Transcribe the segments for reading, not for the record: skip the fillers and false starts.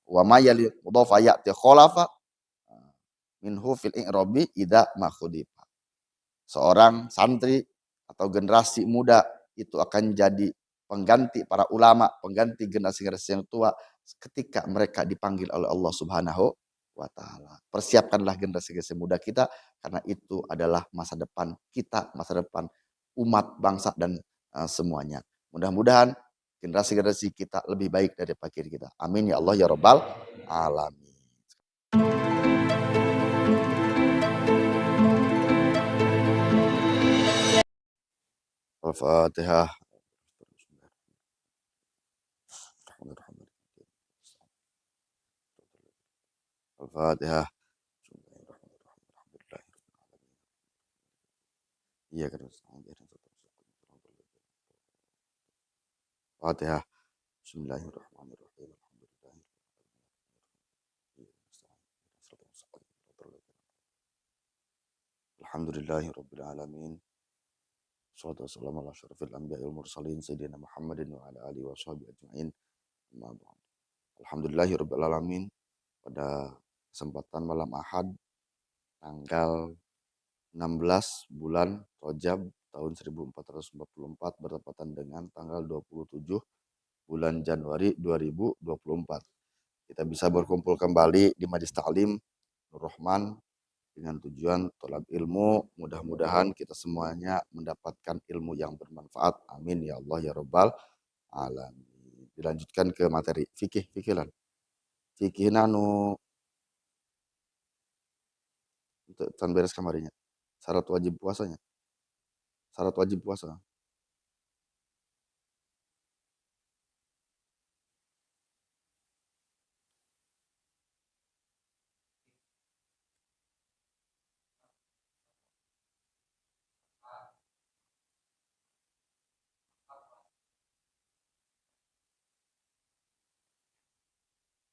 wa ma yali mudhafa ya'ti khalafa minhu fil i'rabi idza ma khudifa. Seorang santri atau generasi muda itu akan jadi pengganti para ulama, pengganti generasi-generasi yang tua ketika mereka dipanggil oleh Allah Subhanahu wa taala. Persiapkanlah generasi-generasi muda kita karena itu adalah masa depan kita, masa depan umat, bangsa dan semuanya. Mudah-mudahan generasi-generasi kita lebih baik daripada kita. Amin ya Allah ya rabbal alamin. Al-Fatihah. Al-Fatihah. Iya kan. Fatihah. Bismillahirrahmanirrahim. Alhamdulillahirabbil alamin. Wassalatu wassalamu ala asyrofil anbiya'i wal mursalin sayyidina Muhammadin wa ala alihi washabihi ajmain. Alhamdulillahirabbil alamin. Pada kesempatan malam Ahad tanggal 16 bulan Rajab tahun 1444 bertepatan dengan tanggal 27 bulan Januari 2024. Kita bisa berkumpul kembali di Majlis Ta'lim Nur Rahman dengan tujuan tolab ilmu. Mudah-mudahan kita semuanya mendapatkan ilmu yang bermanfaat. Amin ya Allah ya rabbal alamin. Dilanjutkan ke materi fikih nanu untuk tan beres kamarinya. Syarat wajib puasanya. Syarat wajib puasa.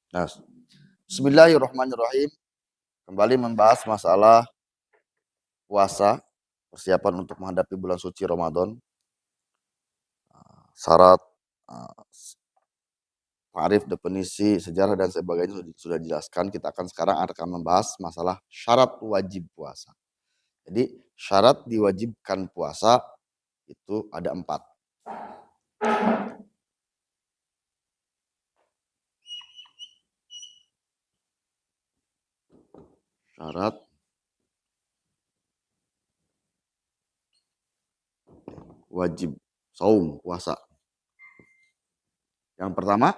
Nah, Bismillahirrahmanirrahim. Kembali membahas masalah puasa, persiapan untuk menghadapi bulan suci Ramadan. Syarat, tarif, definisi, sejarah dan sebagainya sudah dijelaskan. Kita akan sekarang akan membahas masalah syarat wajib puasa. Jadi syarat diwajibkan puasa itu ada 4. Syarat wajib saum puasa. Yang pertama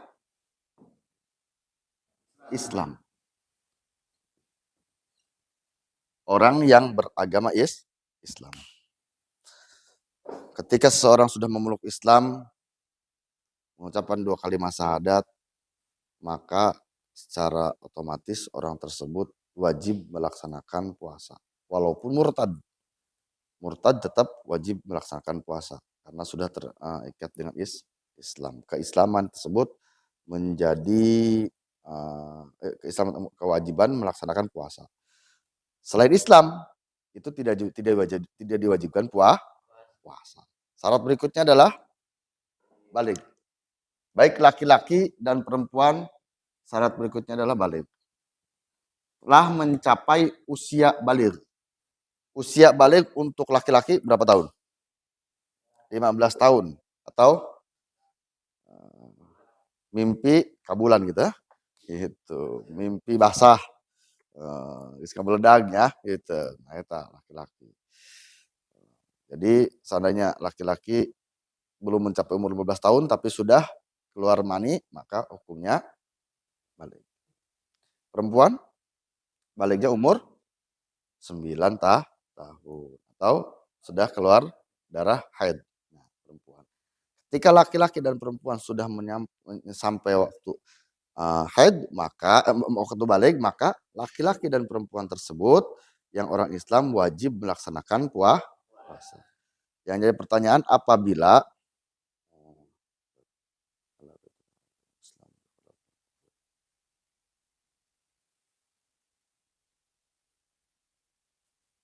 Islam. Orang yang beragama Islam. Ketika seseorang sudah memeluk Islam, mengucapkan 2 kalimat syahadat, maka secara otomatis orang tersebut wajib melaksanakan puasa. Walaupun murtad tetap wajib melaksanakan puasa karena sudah terikat dengan Islam. Keislaman tersebut menjadi kewajiban melaksanakan puasa. Selain Islam itu tidak diwajibkan puasa. Syarat berikutnya adalah baligh. Baik laki-laki dan perempuan, syarat berikutnya adalah baligh. Telah mencapai usia baligh. Usia baligh untuk laki-laki berapa tahun? 15 tahun atau mimpi kabulan gitu ya. Gitu. Mimpi basah. Geus kabeledag ya gitu. Nah eta laki-laki. Jadi seandainya laki-laki belum mencapai umur 15 tahun tapi sudah keluar mani, maka hukumnya baligh. Perempuan balighnya umur 9 tahun atau sudah keluar darah haid. Nah, perempuan. Ketika laki-laki dan perempuan sudah sampai waktu haid, maka waktu baligh, maka laki-laki dan perempuan tersebut yang orang Islam wajib melaksanakan puasa. Yang jadi pertanyaan, apabila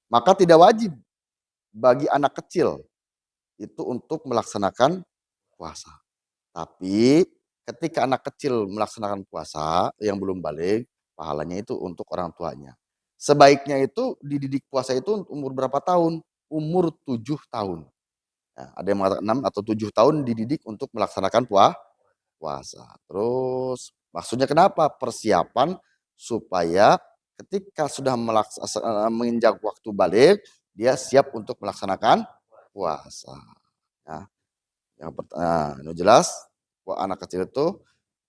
maka tidak wajib bagi anak kecil itu untuk melaksanakan puasa. Tapi ketika anak kecil melaksanakan puasa yang belum balik, pahalanya itu untuk orang tuanya. Sebaiknya itu dididik puasa itu umur berapa tahun? Umur 7 tahun. Nah, ada yang mengatakan 6 atau 7 tahun dididik untuk melaksanakan puasa. Terus maksudnya kenapa? Persiapan supaya ketika sudah menginjak waktu balik, dia siap untuk melaksanakan puasa. Nah, yang jelas anak kecil itu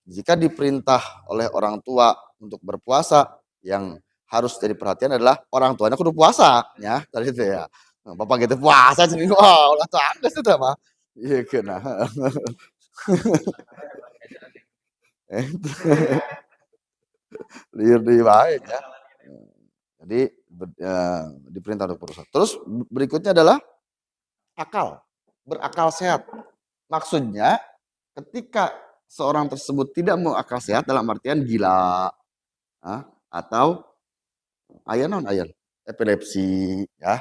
jika diperintah oleh orang tua untuk berpuasa, yang harus jadi perhatian adalah orang tuanya kudu puasa ya tadi itu ya. Bapak gitu puasa jadi wah ulah tangges itu mah. Iya kena. Liur deui wae ya. Jadi diperintah untuk berusaha. Terus berikutnya adalah akal, berakal sehat. Maksudnya ketika seorang tersebut tidak mau akal sehat dalam artian gila, atau aya naon aya epilepsi ya,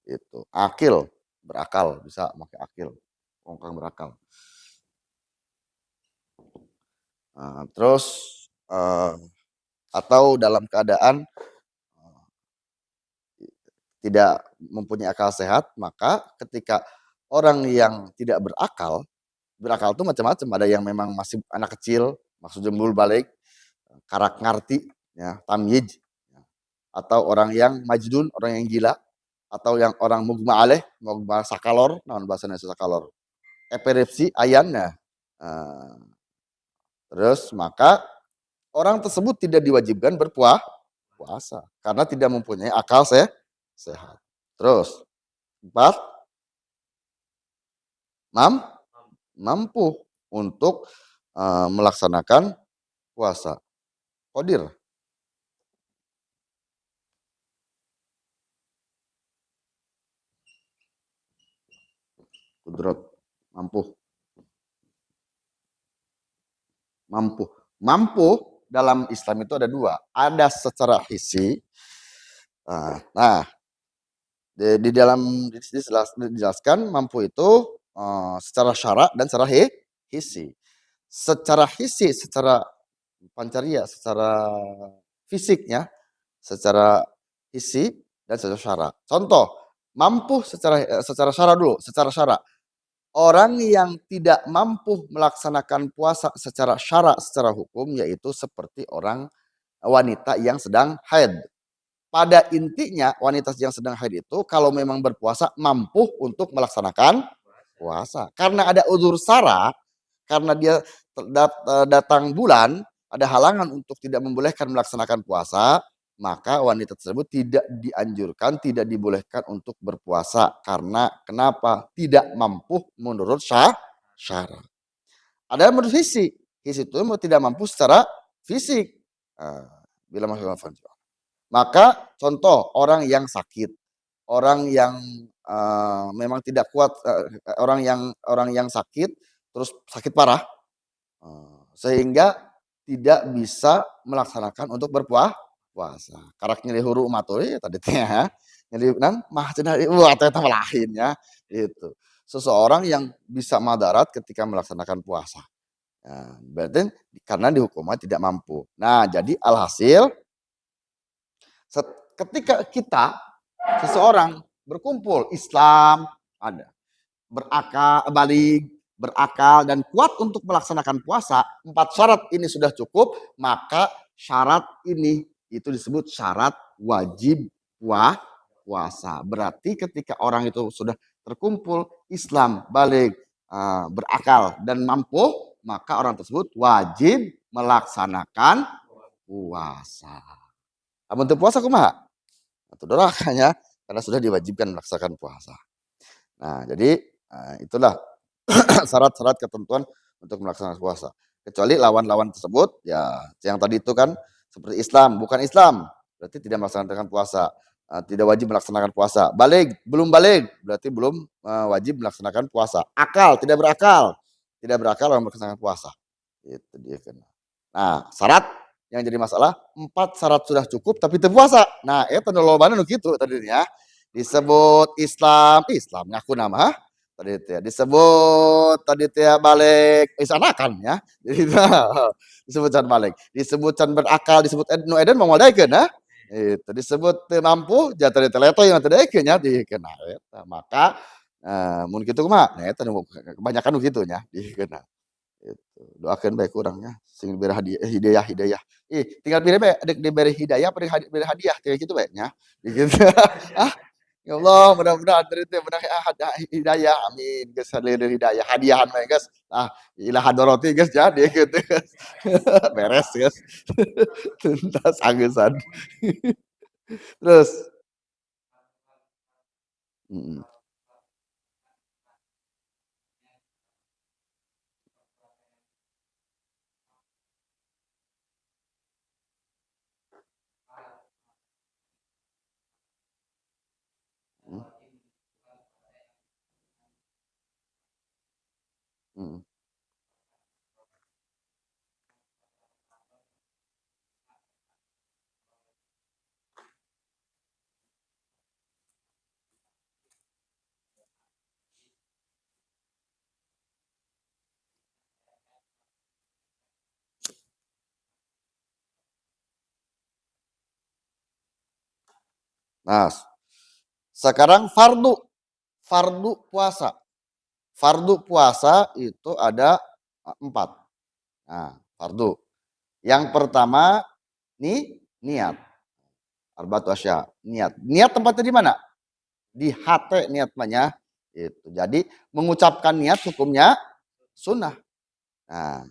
itu. Akil, berakal, bisa pakai akil, ongkang berakal. Terus atau dalam keadaan tidak mempunyai akal sehat, maka ketika orang yang tidak berakal itu macam-macam, ada yang memang masih anak kecil, maksudnya belum balik, karak ngarti, ya, tamyiz, atau orang yang majdun, orang yang gila, atau yang orang mugma aleh, mugma sakalor, naon bahasa Indonesia sakalor, epilepsi, ayannya. Terus maka orang tersebut tidak diwajibkan berpuasa karena tidak mempunyai akal sehat. Terus 4, mampu untuk melaksanakan puasa. Qadir. Kudrat. Mampu dalam Islam itu ada 2. Ada secara hissi. Nah, di dalam dijelaskan mampu itu secara syara dan secara hissi. Secara hissi, secara pancaria, secara fisiknya, secara hissi dan secara syara. Contoh, mampu secara syara dulu, secara syara. Orang yang tidak mampu melaksanakan puasa secara syara, secara hukum, yaitu seperti orang wanita yang sedang haid. Pada intinya wanita yang sedang haid itu kalau memang berpuasa mampu untuk melaksanakan puasa. Karena ada uzur syara, karena dia datang bulan, ada halangan untuk tidak membolehkan melaksanakan puasa, maka wanita tersebut tidak dianjurkan, tidak dibolehkan untuk berpuasa. Karena kenapa? Tidak mampu menurut syara. Ada menurut hissi. Hissi itu tidak mampu secara fisik. Bila maka contoh orang yang sakit, orang yang memang tidak kuat, orang yang sakit, terus sakit parah, sehingga tidak bisa melaksanakan untuk berpuasa. Karak nyeri huru maturi tadi teh ya. Nyeri mah cenah wah eta lain ya. Itu. Seseorang yang bisa madarat ketika melaksanakan puasa. Nah, berarti karena dihukumnya tidak mampu. Nah, jadi alhasil ketika kita seseorang berkumpul Islam ada berakal dan kuat untuk melaksanakan puasa, 4 syarat ini sudah cukup, maka syarat ini itu disebut syarat wajib puasa. Berarti ketika orang itu sudah terkumpul Islam, balik, berakal dan mampu, maka orang tersebut wajib melaksanakan puasa. Untuk puasa kumaha? Atau dorakanya karena sudah diwajibkan melaksanakan puasa. Nah, jadi itulah syarat-syarat ketentuan untuk melaksanakan puasa. Kecuali lawan-lawan tersebut ya yang tadi itu kan seperti Islam, bukan Islam berarti tidak melaksanakan puasa, tidak wajib melaksanakan puasa. Belum balik berarti belum wajib melaksanakan puasa. Tidak berakal orang melaksanakan puasa. Itu dia kan. Nah, syarat yang jadi masalah 4 syarat sudah cukup tapi teu puasa. Nah, eta nu lobana nu kitu tadinya disebut Islam ngaku nama tadi itu ya, disebut tadi itu ya balik isanakan ya. Jadi disebut can balik, disebut can berakal, disebut nu eden moal daekeun nah. Itu disebut teu mampu jatuh di teletoy mah teu daekeun nya dikeun eta. Maka mun kitu kumaha? Nah eta nu kebanyakan nu kitu nya dikeun. Gitu. Doakeun bae ku urangnya sing diberi hidayah. Tinggal pilih bae dek diberi hidayah apa diberi hadiah kayak gitu bae nya. Gitu. Ah, ya Allah mudah-mudahan teu teh beunang hidayah amin geus salir hidayah hadiahan bae geus. Ah, ila hadoroti geus jadi gitu. Beres geus. Tuntas angeusan. Terus mhm, mhm, mhm, nah, sekarang fardu puasa. Fardu puasa itu ada 4. Nah, fardu. Yang pertama niat, arba'atu asya, niat. Niat tempatnya di mana? Di hate niat mah nya, itu. Jadi mengucapkan niat hukumnya sunnah. Nah,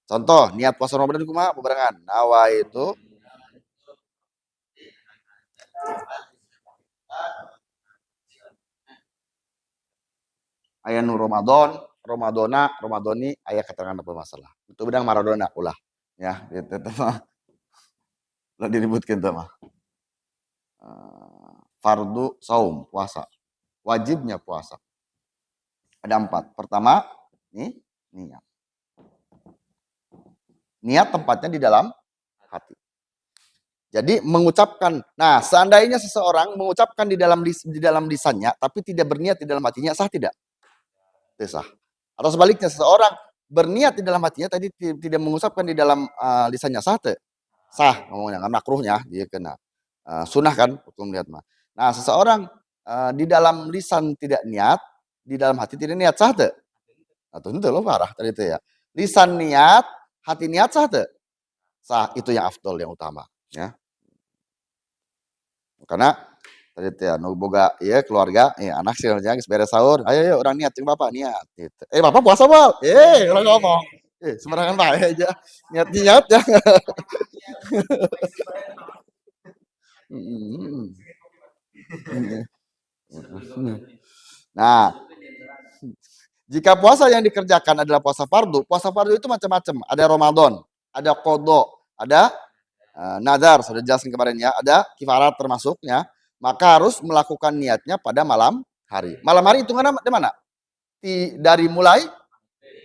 contoh niat puasa Ramadan kumaha bebarengan, nawaitu aya nu Ramadan, Ramadoni aya keterangan apa masalah. Itu bedang Maradona ulah ya, gitu teh mah. Ulah diributkeun teh mah. Fardu saum, puasa. Wajibnya puasa. Ada 4. Pertama, niat. Niat tempatnya di dalam hati. Jadi mengucapkan, nah seandainya seseorang mengucapkan di dalam lisannya, tapi tidak berniat di dalam hatinya, sah tidak? Tidak sah. Atau sebaliknya seseorang berniat di dalam hatinya, tadi tidak mengucapkan di dalam lisannya, sah tidak? Sah, ngomongnya nggak makruhnya, dia kena sunnah kan hukum niat mah. Nah seseorang di dalam lisan tidak niat, di dalam hati tidak niat, sah tidak? Atau itu lo parah tadi itu ya. Lisan niat, hati niat sah tidak? Sah, itu yang afdol yang utama ya. Karena tadi teh anu boga ieu keluarga, anak sih geus beres sahur, "Ayo yuk urang niat jeung bapak niat," gitu. Bapak puasa bae. Urang ngomong. Sembarangan bae aja. Niat-niat ya. Mhm, mhm. Nah, jika puasa yang dikerjakan adalah puasa fardu itu macam-macam. Ada Ramadan, ada qada, ada nazar sudah jelasin kemarin ya, ada kifarat termasuknya, maka harus melakukan niatnya pada malam hari. Malam hari hitungannya di mana? Dari mulai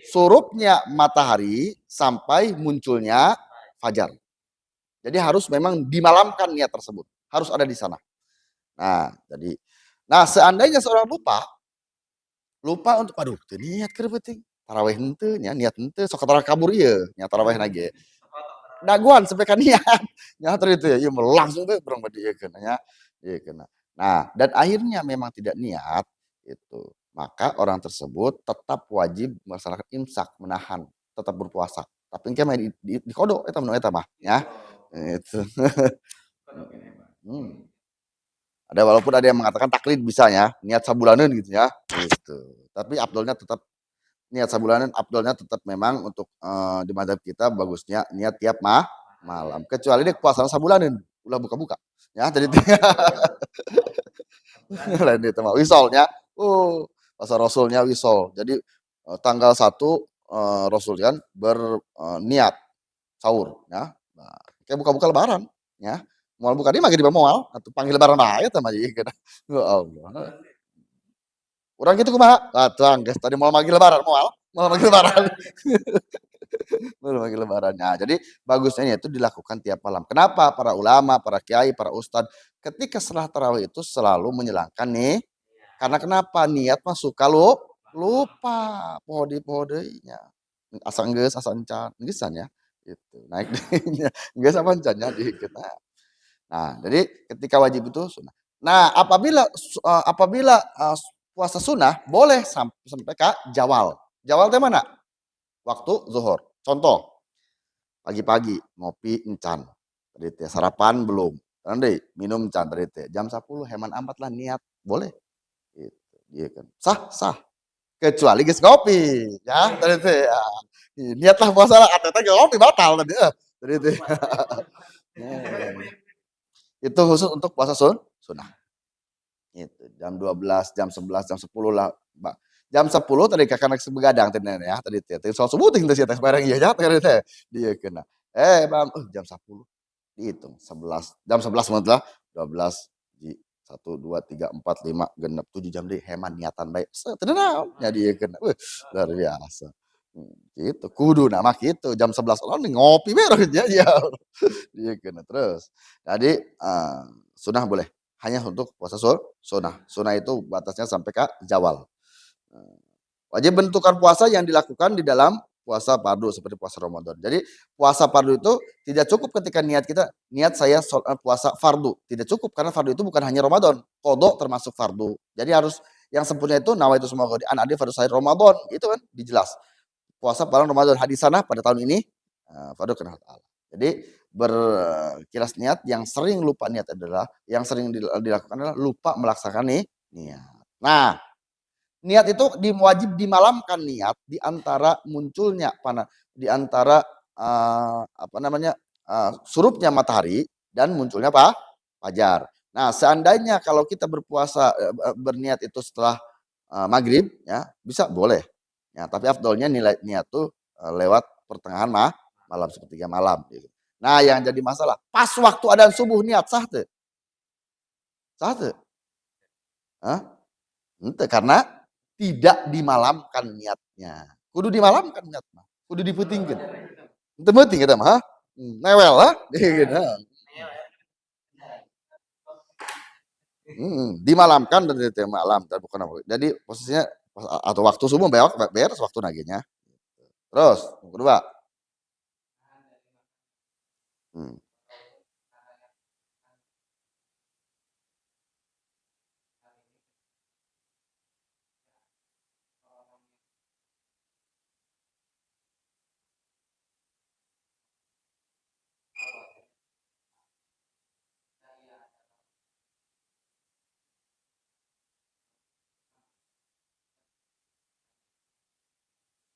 surupnya matahari sampai munculnya fajar. Jadi harus memang dimalamkan niat tersebut. Harus ada di sana. Nah, seandainya seorang lupa untuk aduh teu niat keur penting. Tarawih henteu nya, niat henteu sok tarawih kabur ieu, nya tarawih ge. Daguan sampai ka niat. Nya itu ya, ieu langsung teh urang dieukeun nya, diekeun. Nah, dan akhirnya memang tidak niat itu, maka orang tersebut tetap wajib melaksanakan imsak, menahan, tetap berpuasa. Tapi engke mah di kodo eta nu eta mah ya. Itu. Hmm. Ada walaupun ada yang mengatakan taklid bisa ya, niat sabulaneun gitu ya, gitu. Tapi afdolnya tetap niat sabulaneun, afdolnya tetap memang untuk di madzhab kita bagusnya niat tiap malam. Kecuali dek puasa sabulaneun, ulah buka-buka. Ya, jadi lain itu mah wisolnya. Puasa Rasulnya wisol. Jadi tanggal 1 Rasul kan berniat sahur ya. Nah, kayak buka-buka lebaran ya. Moal buka dia mah di moal atuh panggil lebaran bae eta mah jadi. Ya Allah. Urang kitu kumaha? Datang geus tadi moal manggil lebaran moal manggil lebaran. Moal manggil lebaran. Nah, jadi bagusnya itu dilakukan tiap malam. Kenapa? Para ulama, para kiai, para ustad ketika setelah tarawih itu selalu menyilangkan Karena kenapa? Niat mah suka lupa, poho deui poho deui nya. Asa enggeus, asa encan, geus ya, gitu. Naik deui nya, geus apa encan nya dikeun. Nah, jadi ketika wajib itu sunnah. Nah, apabila, puasa sunnah boleh sampai ka jawal. Jawal teh mana? Waktu zuhur. Contoh, pagi-pagi ngopi encan, tadi teh sarapan belum, naon deui, minum encan tadi teh, jam 10 heman amat lah niat, boleh, gitu, ieu kan. Sah sah, kecuali geus ngopi, ya tadi teh, niat lah puasa lah, atuh teh ngopi batal tadi, tadi teh. Itu khusus untuk puasa sunnah. Gitu. Jam 12, jam 11, jam 10 lah. Jam 10 tadi kakak begadang teh ya tadi teh. Soal subuh teh teh teh bareng ieu nya teh teh. Diekeun. Bang, jam 10 dihitung 11. Jam 11 mah lah 12 ji 1 2 3 4 5 genep 7 jam deui heman niatan bae. Teu naon nya diekeun. Luar biasa. Gitu. Kudu mah kitu jam 11 ngopi beres nya ya. Diekeun terus. Jadi sunnah boleh hanya untuk puasa sunnah. Sunnah itu batasnya sampai ke zawal. Wajib bentukan puasa yang dilakukan di dalam puasa fardu seperti puasa Ramadan. Jadi puasa fardu itu tidak cukup ketika niat saya puasa fardu. Tidak cukup karena fardu itu bukan hanya Ramadan. Qadha termasuk fardu. Jadi harus yang sempurna itu nawaitu semua qadi an adi fardu sahih Ramadan. Itu kan dijelas. Puasa pada Ramadan hadis sana pada tahun ini fardu kenal Allah. Jadi berkilas niat yang sering lupa niat adalah yang sering dilakukan adalah lupa melaksanakan niat. Nah, niat itu wajib dimalamkan niat di antara munculnya di antara apa namanya surupnya matahari dan munculnya fajar. Nah, seandainya kalau kita berpuasa berniat itu setelah maghrib ya bisa boleh. Ya, tapi afdolnya nilai niat tuh lewat pertengahan malam sepertiga malam. Gitu. Nah, yang jadi masalah pas waktu adzan subuh niat sah tuh, sah tuh. Hah? Ente karena tidak dimalamkan niatnya. Kudu dimalamkan niat mah. Kudu diputingkeun. Henteu meuting eta mah. Newel lah. Gitu. Dimalamkan dan itu malam dan bukan apa. Jadi posisinya atau waktu subuh beres waktu naginya. Terus yang kedua. Hmm.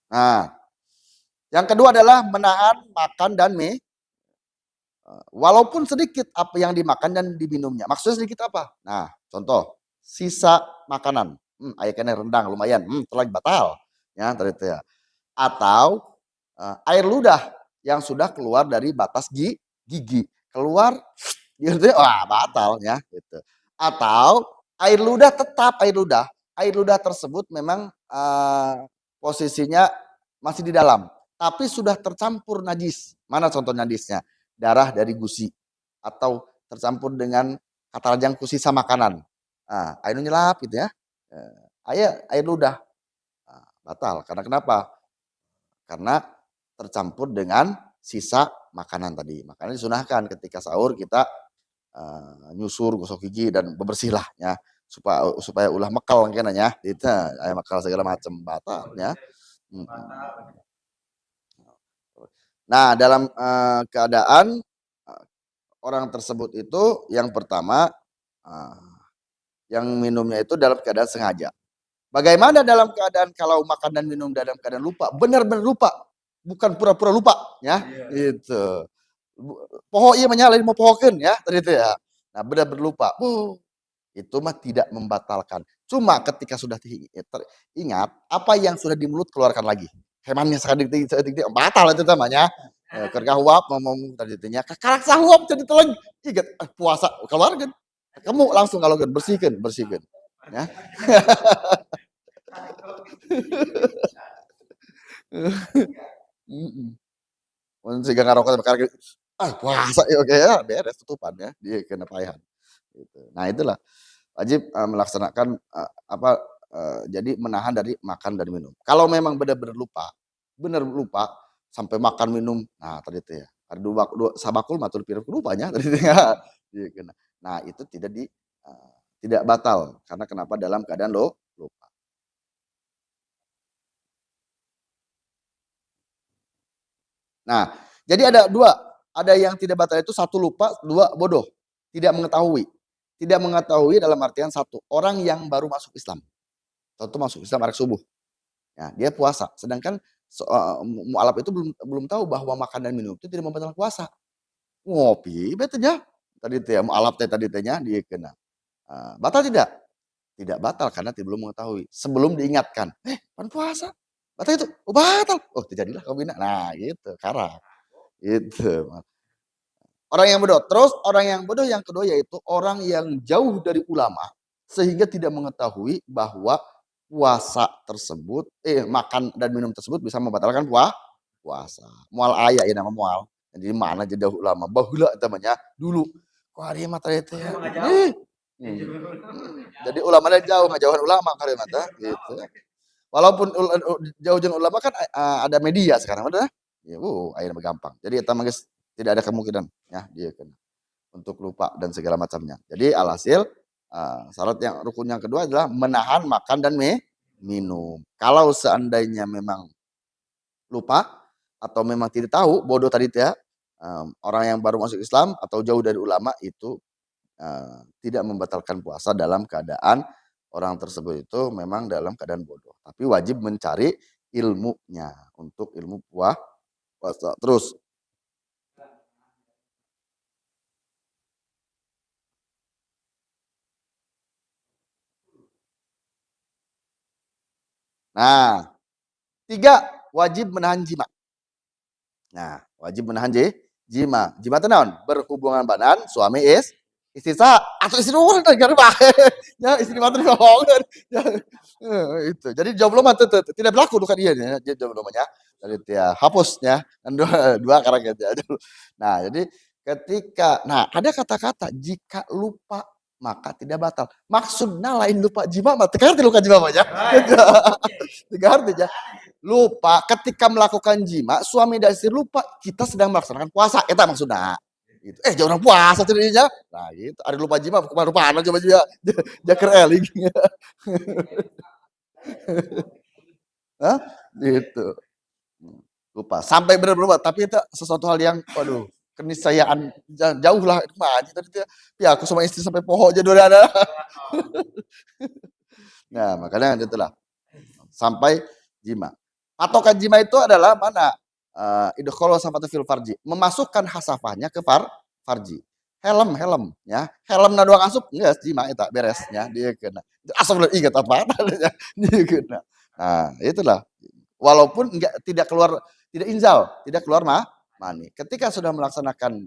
Nah, yang kedua adalah menahan makan dan walaupun sedikit apa yang dimakan dan diminumnya. Maksudnya sedikit apa? Nah, contoh sisa makanan. Aya keneh rendang lumayan. Terlagi batal. Ya, tadi itu ya. Atau air ludah yang sudah keluar dari batas gigi. Keluar gitu wah batal ya gitu. Atau air ludah tetap air ludah. Air ludah tersebut memang posisinya masih di dalam, tapi sudah tercampur najis. Mana contoh najisnya? Darah dari gusi atau tercampur dengan kata rajang sisa makanan. Air nyelap gitu ya. Air ludah batal. Karena kenapa? Karena tercampur dengan sisa makanan tadi. Makanya disunahkan ketika sahur kita nyusur, gosok gigi dan bebersihlah ya supaya ulah mekal kena ya. Itu aya mekal segala macam batal ya. Nah, dalam keadaan orang tersebut itu yang pertama yang minumnya itu dalam keadaan sengaja. Bagaimana dalam keadaan kalau makan dan minum dalam keadaan lupa? Benar-benar lupa, bukan pura-pura lupa, ya. Itu. Poho ieu mah lain mau pohokeun ya, tadi itu ya. Nah, benar-benar lupa. Itu mah tidak membatalkan. Cuma ketika sudah ingat apa yang sudah di mulut keluarkan lagi. Hemannya sadik batal itu namanya. Keur gahuap ngomong tadi teh nya kakarak sahuap jadi teleg. Ingat puasa keluarkan. Kamu langsung kalau bersihkan ya. Mun siga ngarokok bakal puasa ya oke ya beres tutupan ya dia kena paehan gitu. Nah itulah wajib melaksanakan jadi menahan dari makan dan minum. Kalau memang benar-benar lupa, benar lupa sampai makan minum, nah tadi itu ya, ada dua sabakul matur pireup rupanya tadi itu ya. Nah, itu tidak batal karena kenapa dalam keadaan lupa. Nah, jadi ada dua, ada yang tidak batal itu satu lupa, dua bodoh, tidak mengetahui. Tidak mengetahui dalam artian satu, orang yang baru masuk Islam, contoh masuk Islam arek subuh, ya dia puasa, sedangkan mualaf itu belum belum tahu bahwa makan dan minum itu tidak membatalkan puasa. Ngopi bete nya, tadi teh mualaf teh tadi teh nya diekeuna. Batal tidak? Tidak batal karena belum mengetahui. Sebelum diingatkan, pan puasa, batal itu? Oh batal, oh terjadilah kabina. Nah gitu, karak, gitu. Orang yang bodoh. Terus orang yang bodoh yang kedua yaitu orang yang jauh dari ulama sehingga tidak mengetahui bahwa puasa tersebut, makan dan minum tersebut bisa membatalkan puasa. Mual aya ya nama mual. Jadi mana aja jauh ulama. Baheula namanya dulu. Ku ari mah teh ya. Jadi ulamanya jauh, ngajauhan ulama kali mah gitu. Walaupun jauh jeung ulama kan ada media sekarang udah. Ya, ayeuna gampang. Jadi eta mah geus tidak ada kemungkinan ya dia kan untuk lupa dan segala macamnya. Jadi alhasil syarat yang rukun yang kedua adalah menahan makan dan minum. Kalau seandainya memang lupa atau memang tidak tahu, bodoh tadi ya, orang yang baru masuk Islam atau jauh dari ulama itu tidak membatalkan puasa dalam keadaan orang tersebut itu memang dalam keadaan bodoh. Tapi wajib mencari ilmunya untuk ilmu puasa. Terus nah, 3 wajib menahan jima. Nah, wajib menahan jima. Jima teh naon? Berhubungan badan suami istri sah atau istri urang gara bae. Ya istri mah teh bohongan. Ya, itu. Jadi jomblo mah tidak berlaku duka dia nya, jomblo mah nya. Jadi ya hapusnya kan dua karena gitu ya. Nah, jadi ada kata-kata jika lupa maka tidak batal. Maksudnya lain lupa jima mah teu ngarti luka jima mah nya. Teu ngarti nya. Lupa ketika melakukan jima, suami dan istri lupa kita sedang melaksanakan puasa, eta maksudna. Gitu. Jangan puasa ceritanya. Nah, gitu. Ada lupa jima, kemana lupa coba juga. Jaker eling. Hah? Gitu. Lupa. Sampai benar lupa, tapi itu sesuatu hal yang waduh, keniscayaan jauh lah itu mah tadi ya aku sama istri sampai poho aja dulu ada. Nah, makanya itulah sampai jima. Patokan jima itu adalah mana? Idkholu safatu fil farji, memasukkan hasafahnya ke farji. Helm ya. Helm na doang asup geus jima eta beres nya dia kena. Asal ingat apa dia kena. Nah, itulah. Walaupun tidak keluar tidak inzal, tidak keluar mani. Ketika sudah melaksanakan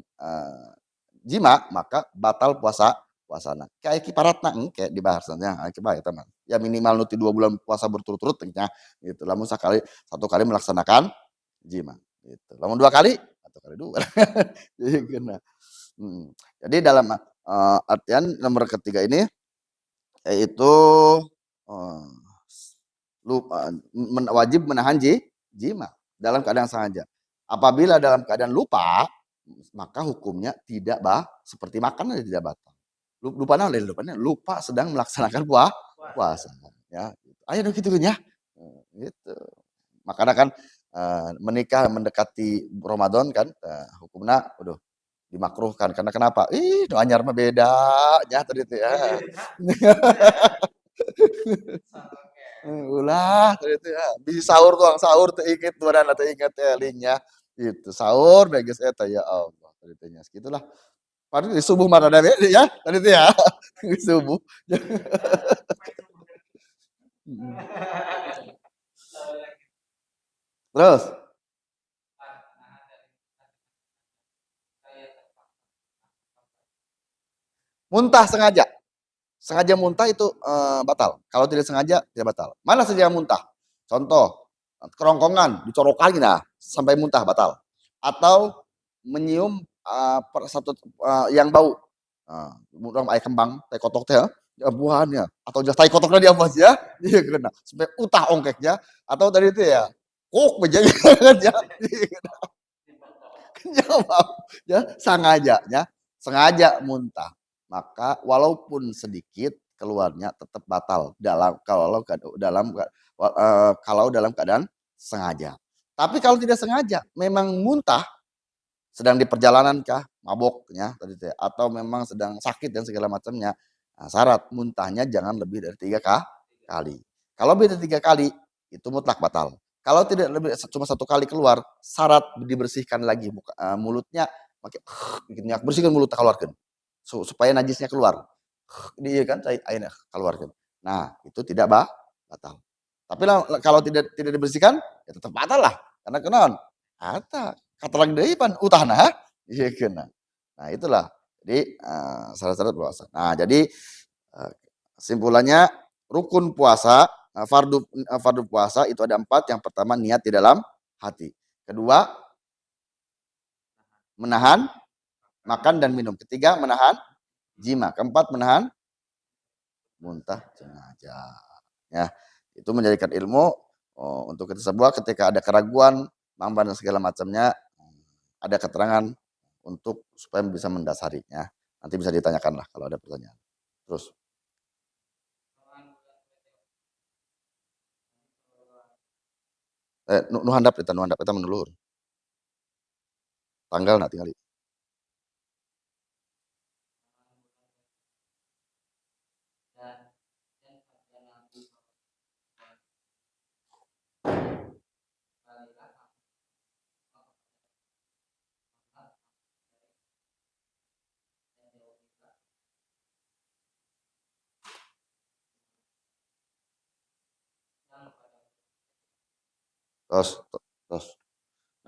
jima maka batal puasana. Kayak kiparatna kayak dibahasnya kiparat teman. Ya minimal nuti 2 bulan puasa berturut-turut nya gitu. Lamun satu kali melaksanakan jima gitu. Lamun 2 kali, 1 kali 2. Jadi kena. Jadi dalam artian nomor ketiga ini yaitu wajib menahan jima dalam keadaan sengaja. Apabila dalam keadaan lupa, maka hukumnya tidak seperti makan tidak batal. Lupa sedang melaksanakan puasa ya. Ayo dong gitu ya. Gitu. Makanya kan menikah mendekati Ramadan kan hukumnya udah dimakruhkan karena kenapa? Anyar mah beda nya tadi itu ya. Ulah tadi itu ya. Bisa sahur teu inget duadana teu inget elingnya. Gitu. Sahur da geus eta ya Allah tadi teh nya segitulah. Padahal di subuh mah rada bede ya tadi itu ya. Di subuh. Terus muntah sengaja. Sengaja muntah itu batal. Kalau tidak sengaja tidak batal. Mana saja yang muntah? Contoh, kerongkongan dicorokan nah sampai muntah batal. Atau menyium yang bau. Urang aya kembang teh kotok teh buahnya atau jas tai kotornya dia apa ya, iya kena sampai utah ongkeknya atau tadi itu ya kok menjaga kan ya, jawab ya sengaja muntah maka walaupun sedikit keluarnya tetap batal kalau dalam keadaan sengaja. Tapi kalau tidak sengaja memang muntah sedang di perjalanan kah, maboknya tadi teh, atau memang sedang sakit dan segala macamnya. Nah, syarat muntahnya jangan lebih dari 3 kali. Kalau lebih dari 3 kali, itu mutlak batal. Kalau tidak lebih cuma 1 kali keluar, syarat dibersihkan lagi mulutnya, pakai bersihkan mulutnya keluarkan, supaya najisnya keluar. Dia kan airnya keluarkan. Nah, itu tidak batal. Tapi kalau tidak dibersihkan, ya tetap batal lah. Karena kenaon? Kata lagi dari pan utahna, iya kena. Nah itulah. Jadi syarat-syarat puasa. Nah jadi simpulannya rukun puasa, fardu puasa itu ada 4. Yang pertama niat di dalam hati. Kedua menahan makan dan minum. Ketiga menahan jima. Keempat menahan muntah sengaja. Ya itu menjadikan ilmu untuk kita sebuah ketika ada keraguan, mamban dan segala macamnya ada keterangan untuk supaya bisa mendasarinya. Nanti bisa ditanyakan lah kalau ada pertanyaan. Terus. Nu handap kita menuluhur. Tanggal nak tinggali. Terus.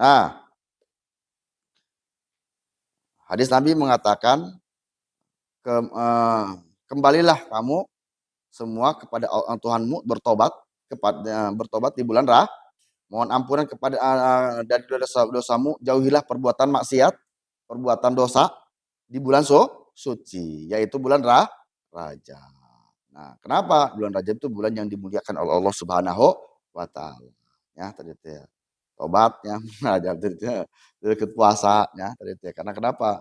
Nah, hadis Nabi mengatakan kembalilah kamu semua kepada Tuhanmu bertobat di bulan mohon ampunan kepada dari dosamu, jauhilah perbuatan maksiat, perbuatan dosa di bulan suci, yaitu bulan Rajab. Nah, kenapa bulan Rajab itu bulan yang dimuliakan oleh Allah Subhanahu wa taala. Ya, tadi itu ya. Tobatnya, Rajab tadi itu dekat puasanya tadi itu ya. Karena kenapa?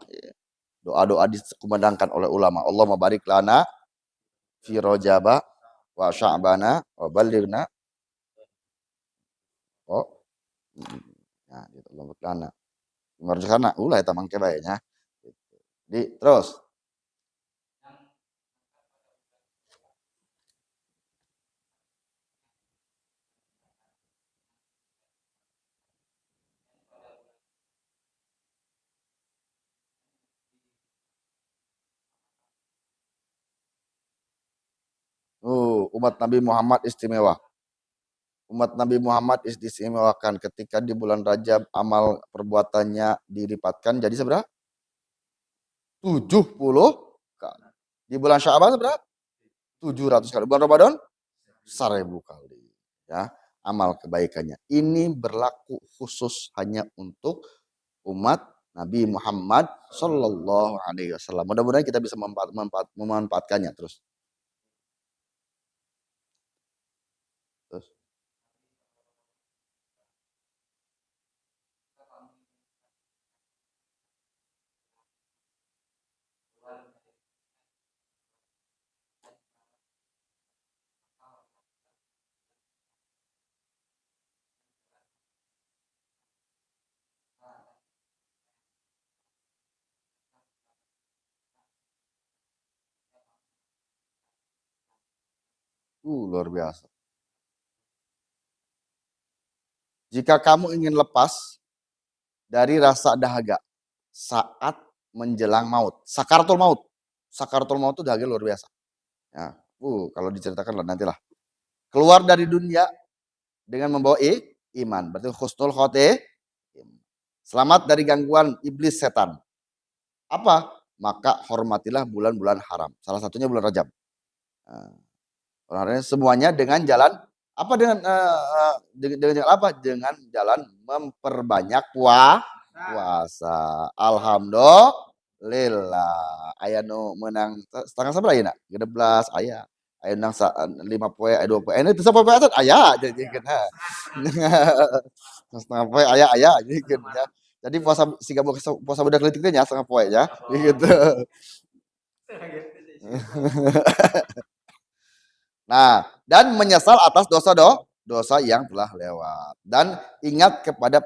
Doa-doa dikumandangkan oleh ulama. Allah mabarik lana fi Rajaba wa Sya'bana wa balighna oh nah gitu lembut lana ngarjana ulah eta mangke bae nya di terus umat Nabi Muhammad istimewa. Umat Nabi Muhammad istimewakan ketika di bulan Rajab amal perbuatannya dilipatkan jadi seberapa? 70 kali. Di bulan Sya'ban seberapa? 700 kali. Bulan Ramadan 1000 kali. Ya, amal kebaikannya. Ini berlaku khusus hanya untuk umat Nabi Muhammad Sallallahu Alaihi Wasallam. Mudah-mudahan kita bisa memanfaatkannya terus. Terus. Luar biasa. Jika kamu ingin lepas dari rasa dahaga saat menjelang maut, sakaratul maut. Sakaratul maut itu dahaga luar biasa. Ya, kalau diceritakan lah nantilah. Keluar dari dunia dengan membawa iman, berarti husnul khotimah. Selamat dari gangguan iblis setan. Apa? Maka hormatilah bulan-bulan haram. Salah satunya bulan Rajab. Semuanya dengan jalan apa dengan jalan apa? Dengan jalan memperbanyak puasa. Alhamdulillah. lillah. Aya nu menang setengah sabaraha ayeuna? 16 aya. Aya nang 5 poe, aya 2 poe. Aya teu sapoe poe aya jadikeun ha. Setengah poe aya jadikeun nya. Jadi puasa siga puasa budak leutik teh nya setengah poe nya, gitu. Nah, dan menyesal atas dosa yang telah lewat. Dan ingat kepada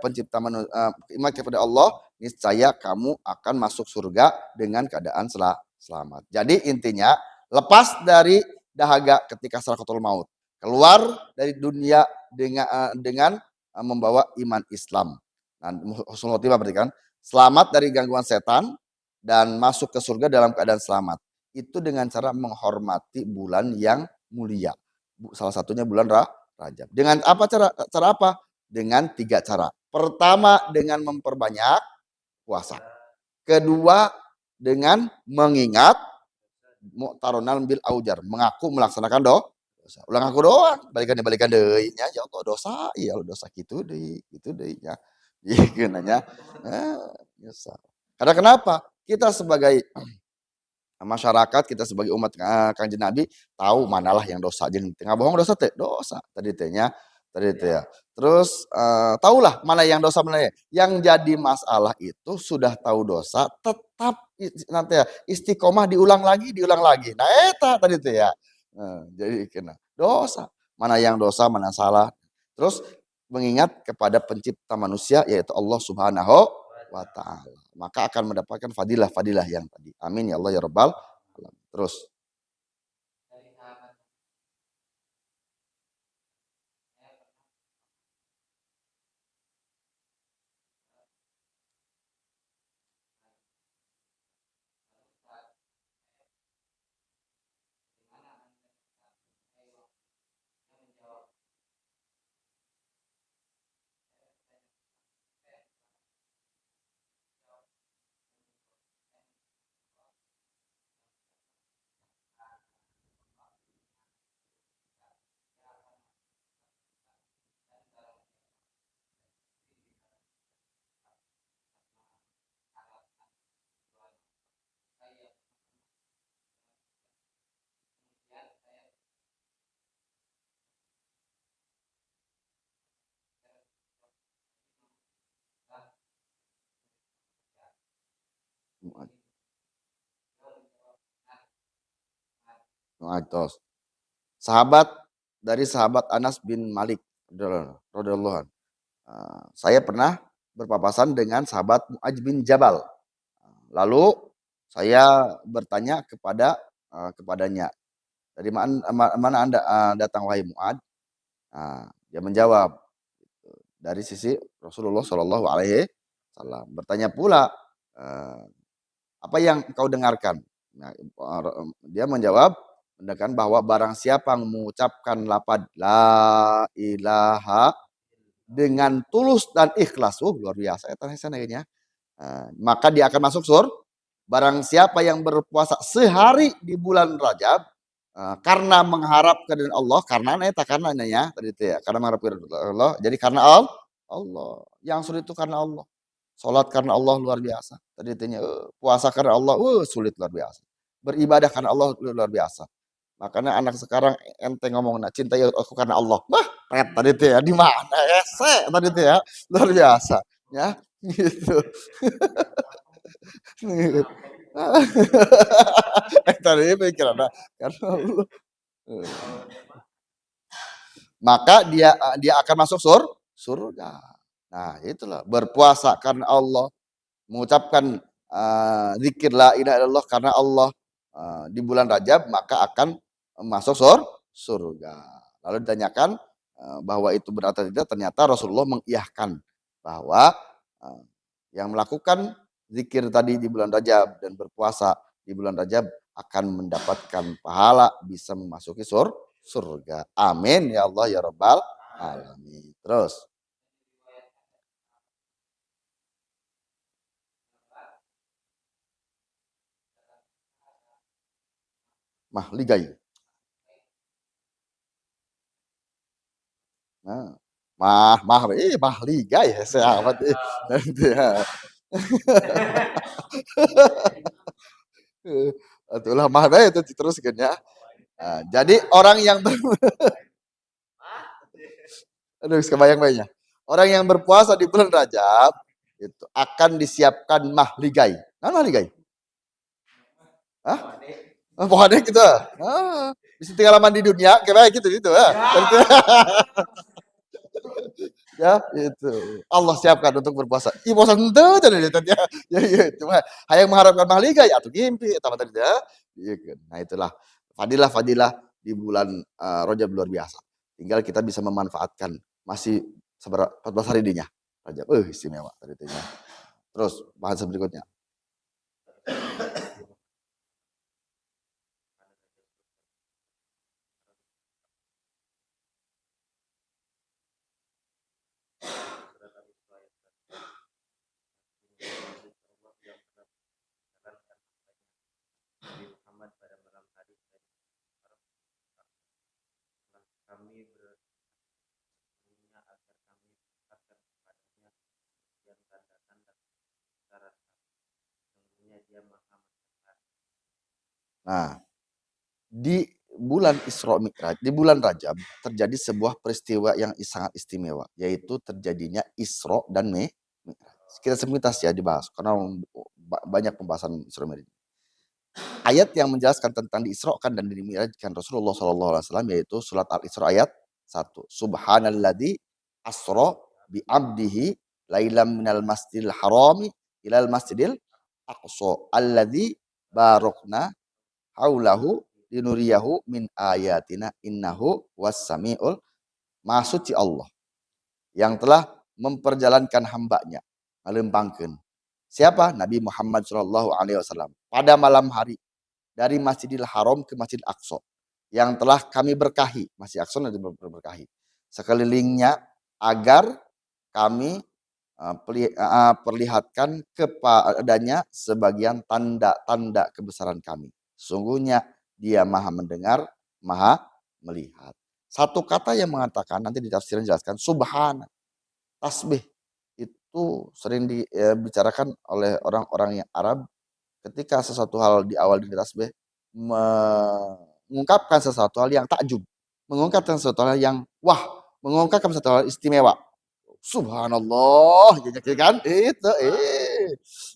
ingat kepada Allah, niscaya kamu akan masuk surga dengan keadaan selamat. Jadi intinya, lepas dari dahaga ketika sakaratul maut, keluar dari dunia dengan membawa iman Islam. Nah, husnul khotimah berarti kan, selamat dari gangguan setan dan masuk ke surga dalam keadaan selamat. Itu dengan cara menghormati bulan yang mulia. Salah satunya bulan Rajab. Dengan apa cara apa? Dengan 3 cara. Pertama dengan memperbanyak puasa. Kedua dengan mengingat mu'taronal bil aujar, mengaku melaksanakan dosa. Ulang aku doang, balikan deui nya ya Allah dosa, iya dosa kitu deui nya. Ieu nya. Nyesal. Karena kenapa? Kita sebagai masyarakat, kita sebagai umat Kanjeng Nabi tahu manalah yang dosa jeung teu ngabohong dosa teh dosa tadi teh nya tadi teh ya. Terus tahulah mana yang dosa mana yang jadi masalah itu sudah tahu dosa tetap nanti ya istiqomah diulang lagi nah eta tadi teh ya. Jadi kena dosa mana yang dosa mana salah terus mengingat kepada pencipta manusia yaitu Allah Subhanahu wa ta'ala. Maka akan mendapatkan fadilah-fadilah yang tadi. Amin ya Allah ya Rabbal alamin. Terus. Mu'atos. Sahabat dari sahabat Anas bin Malik radhiyallahu anhu. Saya pernah berpapasan dengan sahabat Mu'adz bin Jabal. Lalu saya bertanya kepadanya, dari mana Anda datang wahai Mu'adz? Dia menjawab dari sisi Rasulullah Shallallahu alaihi wasallam. Bertanya pula, apa yang kau dengarkan? Nah, dia menjawab bahwa barang siapa yang mengucapkan lafaz la ilaha dengan tulus dan ikhlas, luar biasa ya, maka dia akan masuk surga. Barang siapa yang berpuasa sehari di bulan Rajab karena mengharap keridhaan Allah, karena ya tadi itu ya, karena mengharap keridhaan Allah, jadi karena Allah. Yang sulit itu karena Allah. Salat karena Allah luar biasa. Tadi itu puasa karena Allah, sulit luar biasa. Beribadah karena Allah luar biasa. Makanya anak sekarang ente ngomong cintai aku karena Allah. Wah, pet tadi itu ya, di mana? Ese tadi itu ya, luar biasa. Ya, gitu. Tadi pikiran karena Allah. Maka dia akan masuk surga. Nah, itulah berpuasa karena Allah, mengucapkan zikir la ilaha illallah karena Allah di bulan Rajab maka akan masuk surga. Lalu ditanyakan bahwa itu benar atau tidak, ternyata Rasulullah mengiyahkan bahwa yang melakukan zikir tadi di bulan Rajab dan berpuasa di bulan Rajab akan mendapatkan pahala bisa memasuki surga. Amin ya Allah ya Rabbal alamin. Terus mahligai. Nah, mahligai sahabat. Itulah mana itu diteruskan ya. Jadi orang yang aduh kebayang bayangnya. Orang yang berpuasa di bulan Rajab itu akan disiapkan mahligai. Nah, mahligai. Hah? Pokoknya gitu. Bisa tinggal lama di dunia, kayak gitu gitu. Ya, itu. Allah siapkan untuk berpuasa. Ih, bosan itu tadi ya. Ya, cuma hayang mengharapkan mahligai atau ngimpi atau tadi ya. Iya kan. Nah, itulah fadilah-fadilah di bulan Rajab luar biasa. Tinggal kita bisa memanfaatkan masih 14 hari dinya. Rajab. Istimewa tadi itu ya. Terus bahasa berikutnya. Nah, di bulan Isra Mi'raj, di bulan Rajab terjadi sebuah peristiwa yang sangat istimewa, yaitu terjadinya Isra dan Mi'raj. Kita sepintas ya dibahas karena banyak pembahasan Isra Mi'raj. Ayat yang menjelaskan tentang diisrokan dan dimi'rajkan Rasulullah SAW yaitu surat Al-Isra ayat 1. Subhanalladzi asra bi abdihi lailam minal masjidil harami ilal masjidil aqsa alladzi barokna haulahu linuriyahu min ayatina innahu wassami'ul maksud Allah yang telah memperjalankan hambanya melempangkan siapa Nabi Muhammad SAW pada malam hari dari Masjidil Haram ke Masjid Aqsa yang telah kami berkahi Masjid Aqsa nanti berkahi sekelilingnya agar kami perlihatkan kepadanya sebagian tanda-tanda kebesaran kami. Sungguhnya dia maha mendengar, maha melihat. Satu kata yang mengatakan, nanti di tafsiran jelaskan, subhana, tasbih. Itu sering dibicarakan oleh orang-orang yang Arab ketika sesuatu hal di awal dari tasbih mengungkapkan sesuatu hal yang takjub, mengungkapkan sesuatu hal yang wah, mengungkapkan sesuatu hal istimewa. Subhanallah, gitu kan? Itu,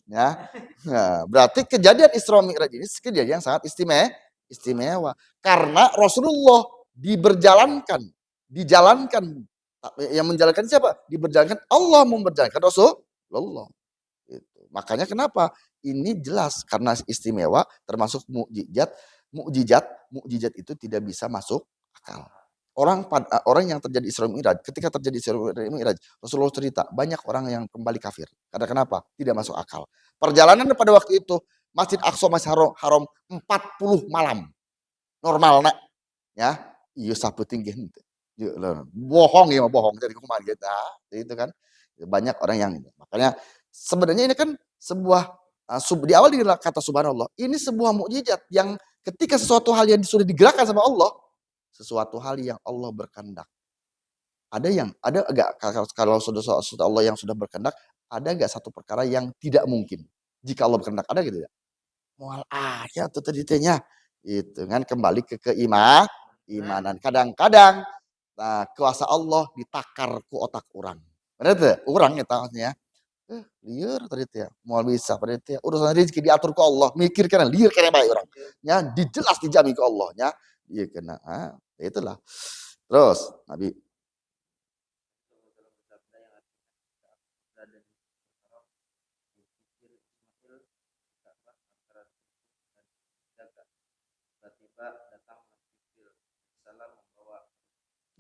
ya. Nah, berarti kejadian Isra Mi'raj ini kejadian yang sangat istimewa. Karena Rasulullah dijalankan. Yang menjalankan siapa? Diberjalankan Allah memberjalankan Rasulullah. Gitu. Makanya kenapa? Ini jelas karena istimewa termasuk mukjizat. Mukjizat itu tidak bisa masuk akal. Orang yang terjadi Isra Mi'raj, ketika terjadi Isra Mi'raj, Rasulullah cerita banyak orang yang kembali kafir. Karena kenapa? Tidak masuk akal. Perjalanan pada waktu itu Masjid Aqsa masih haram 40 malam. Normal nak ya. Iya sapu tinggi henteu. Bohong ya bohong jadi kumaha gitu. Itu kan banyak orang yang makanya sebenarnya ini kan sebuah di awal kata subhanallah. Ini sebuah mukjizat yang ketika sesuatu hal yang sudah digerakkan sama Allah, sesuatu hal yang Allah berkehendak. Ada enggak kalau sudah Allah yang sudah berkehendak, ada enggak satu perkara yang tidak mungkin jika Allah berkehendak? Ada gitu ya? Moal aya tuh tadi teh nya. Itu kan kembali ke imanan. Kadang-kadang kuasa Allah ditakar ku otak orang. Benar teu? Urang eta maksudnya. Lieur tadi teh moal bisa tadi teh urusan rezeki diatur ku Allah, mikir kana lieur kene bae urang. Nya dijelas dijamin ku Allah nya. Ieu kena. Itulah. Terus Nabi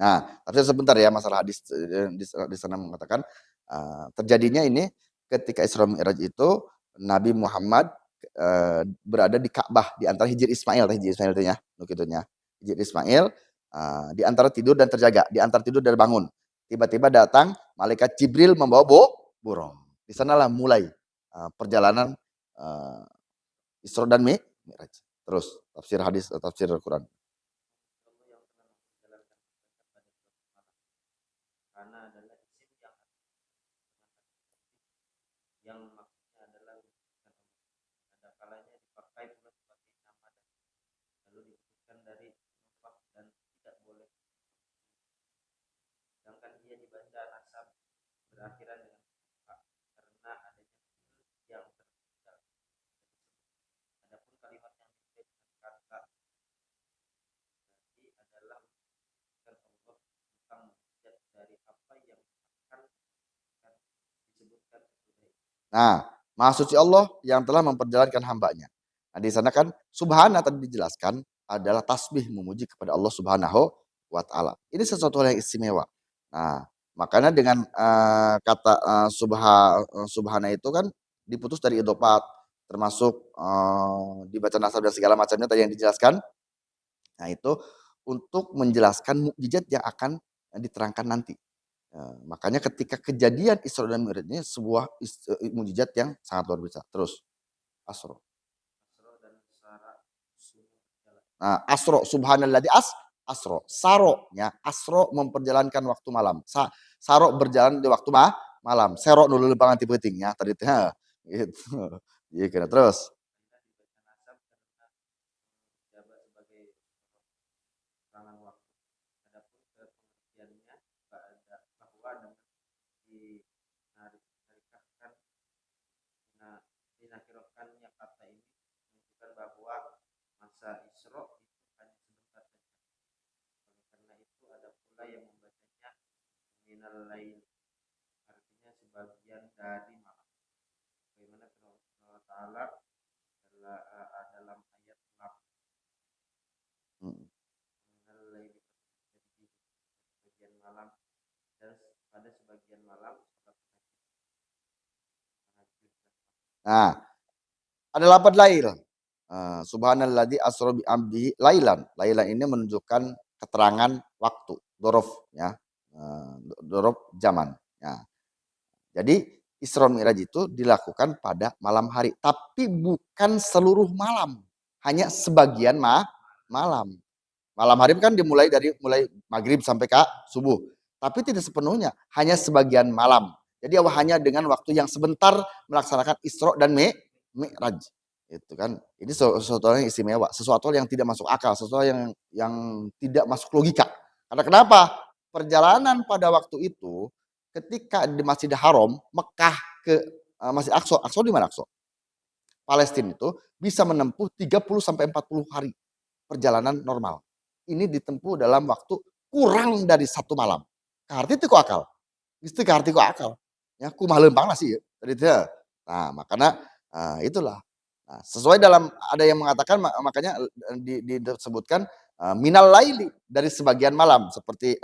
Nah, tapi sebentar ya masalah hadis di sana mengatakan terjadinya ini ketika Isra Mi'raj itu Nabi Muhammad berada di Ka'bah di antara Hijr Ismail itu ya, begitunya. Hijr Ismail di antara tidur dan terjaga, di antara tidur dan bangun. Tiba-tiba datang malaikat Jibril membawa burung. Di sanalah mulai perjalanan Isra dan Mi'raj. Terus tafsir hadis, tafsir Al-Quran. Nah, Maha Suci Allah yang telah memperjalankan hambanya. Nah, di sana kan subhana tadi dijelaskan adalah tasbih memuji kepada Allah Subhanahu wa taala. Ini sesuatu yang istimewa. Nah, makanya dengan kata subhana itu kan diputus dari idopat, termasuk dibaca nasab dan segala macamnya tadi yang dijelaskan. Nah, itu untuk menjelaskan mukjizat yang akan diterangkan nanti. Makanya ketika kejadian Isra dan Mi'raj ini sebuah mukjizat yang sangat luar biasa. Terus Asro. Nah, Asro subhanalladzi asro. Saro ya, Asro memperjalankan waktu malam. Saro berjalan di waktu malam. Sero dulu lebangan tipe tingnya tadi teh. Gitu. Iya kena terus. Hmm. Nah, ada lapan lail. Subhanalladzi asra bi abdihi lailan. Lailan ini menunjukkan keterangan waktu, dorof ya. Dorof zaman. Ya. Jadi Isra Mi'raj itu dilakukan pada malam hari, tapi bukan seluruh malam, hanya sebagian malam. Malam hari kan mulai maghrib sampai ke subuh, tapi tidak sepenuhnya, hanya sebagian malam. Jadi hanya dengan waktu yang sebentar melaksanakan Isra dan Mi'raj. Itu kan, ini sesuatu yang istimewa, sesuatu yang tidak masuk akal, sesuatu yang tidak masuk logika. Karena kenapa? Perjalanan pada waktu itu ketika di Masjidil Haram, Mekah ke Masjid Aqsa, Aqsa di mana Aqsa? Palestina itu bisa menempuh 30 sampai 40 hari perjalanan normal. Ini ditempuh dalam waktu kurang dari satu malam. Karti itu kok akal. Itu karti kok akal. Ya, kumaha leumpang lah sih ya. Tadi itu. Nah, makanya itulah. Nah, sesuai dalam ada yang mengatakan makanya disebutkan minal laili dari sebagian malam seperti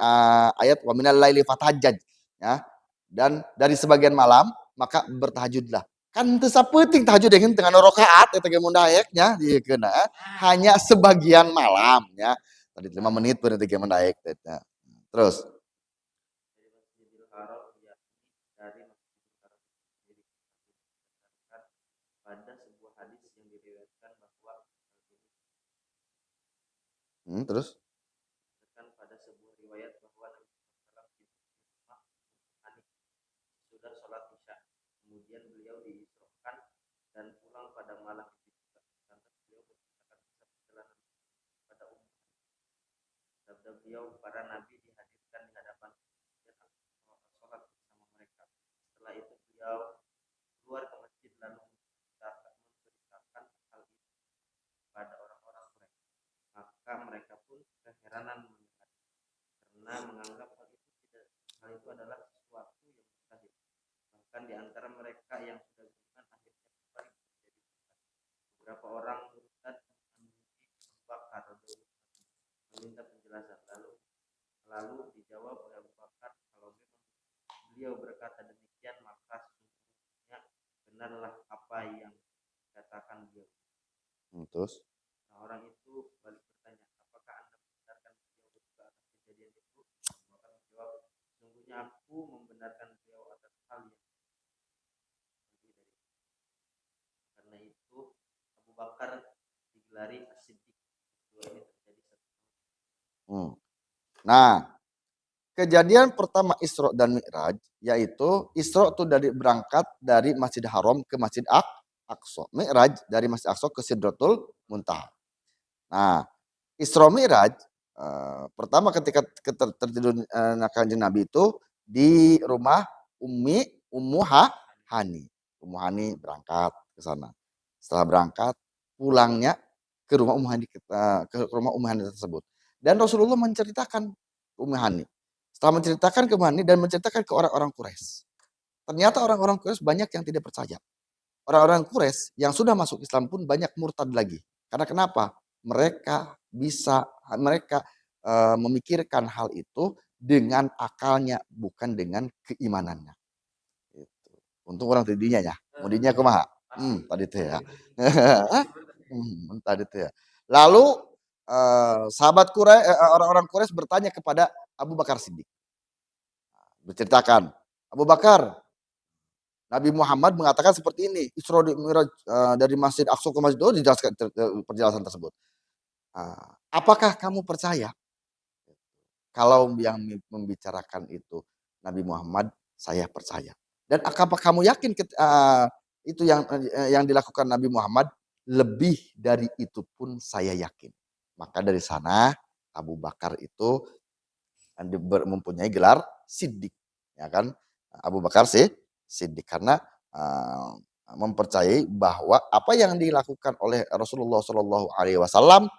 ayat wa minal laili fatahajjaj ya. Dan dari sebagian malam maka bertahajudlah. Kan teu sapenting tahajud dengan rakaat eta ge mun daeknya diekeuna hanya sebagian malam ya. Tadi 5 menit berarti ge mendaek teh. Terus terus terus Nah, kejadian pertama Isra dan Mi'raj yaitu Isra itu berangkat dari Masjid Haram ke Masjid Aqsa. Mi'raj dari Masjid Aqsa ke Sidratul Muntaha. Nah, Isra Mi'raj pertama ketika tertidur Kanjeng Nabi itu di rumah Ummu Hani. Ummu Hani berangkat ke sana. Setelah berangkat, pulangnya ke rumah Ummu Hani, ke rumah Ummu Hani tersebut. Dan Rasulullah menceritakan ke Ummu Hani. Setelah menceritakan ke Ummu Hani dan menceritakan ke orang-orang Quraisy. Ternyata orang-orang Quraisy banyak yang tidak percaya. Orang-orang Quraisy yang sudah masuk Islam pun banyak murtad lagi. Karena kenapa? Mereka memikirkan hal itu dengan akalnya, bukan dengan keimanannya. Gitu. Untung orang tadinya ya. Mudinya kumaha? Tadi itu ya. Tadi itu ya. Lalu sahabat Quraisy, orang-orang Quraisy bertanya kepada Abu Bakar Siddiq. Berceritakan, Abu Bakar, Nabi Muhammad mengatakan seperti ini, Isra Mi'raj dari Masjid Aqsa ke Masjid, dijelaskan perjalanan tersebut. Apakah kamu percaya kalau yang membicarakan itu Nabi Muhammad? Saya percaya. Dan apakah kamu yakin itu yang dilakukan Nabi Muhammad? Lebih dari itu pun saya yakin. Maka dari sana Abu Bakar itu mempunyai gelar Siddiq, ya kan? Abu Bakar sih Siddiq karena mempercayai bahwa apa yang dilakukan oleh Rasulullah Shallallahu Alaihi Wasallam,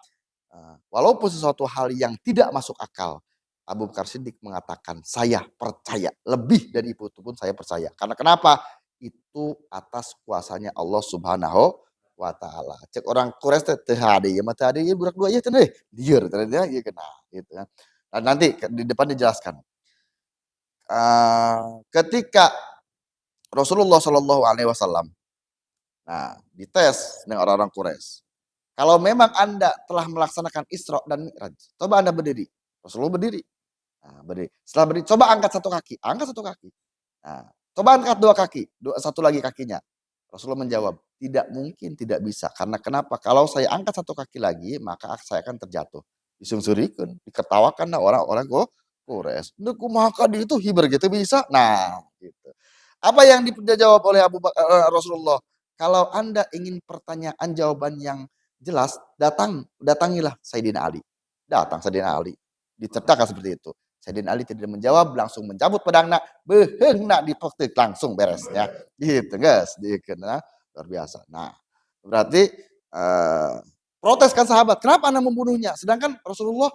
walaupun sesuatu hal yang tidak masuk akal, Abu Bakar Siddiq mengatakan saya percaya, lebih dari itu pun saya percaya. Karena kenapa? Itu atas kuasanya Allah Subhanahu wa taala. Cek orang Quraisy teh hade ya mah tadi ya budak dua ya teh deh. Lieur ternyata ya kena gitu kan. Nah, nanti di depan dijelaskan. Ketika Rasulullah Shallallahu Alaihi Wasallam, nah dites dengan orang-orang Quraisy. Kalau memang Anda telah melaksanakan Isra dan Mi'raj, coba Anda berdiri. Rasulullah berdiri. Nah, berdiri. Setelah berdiri, coba angkat satu kaki. Angkat satu kaki. Nah, coba angkat dua kaki. Satu lagi kakinya. Rasulullah menjawab, tidak mungkin, tidak bisa. Karena kenapa? Kalau saya angkat satu kaki lagi, maka saya akan terjatuh. Disungsurikan, diketawakan lah orang-orang Quraisy. Nah, kumaha di itu hiber gitu bisa. Nah, gitu. Apa yang dijawab oleh Rasulullah? Kalau Anda ingin pertanyaan jawaban yang jelas, datangilah Sayyidina Ali. Datang Sayyidina Ali. Diceritakan seperti itu. Sayyidina Ali tidak menjawab, langsung mencabut pedangnya, beheungna dipektik langsung beresnya. Gitu, guys. Nah, luar biasa. Nah, berarti protes kan sahabat, kenapa Anda membunuhnya? Sedangkan Rasulullah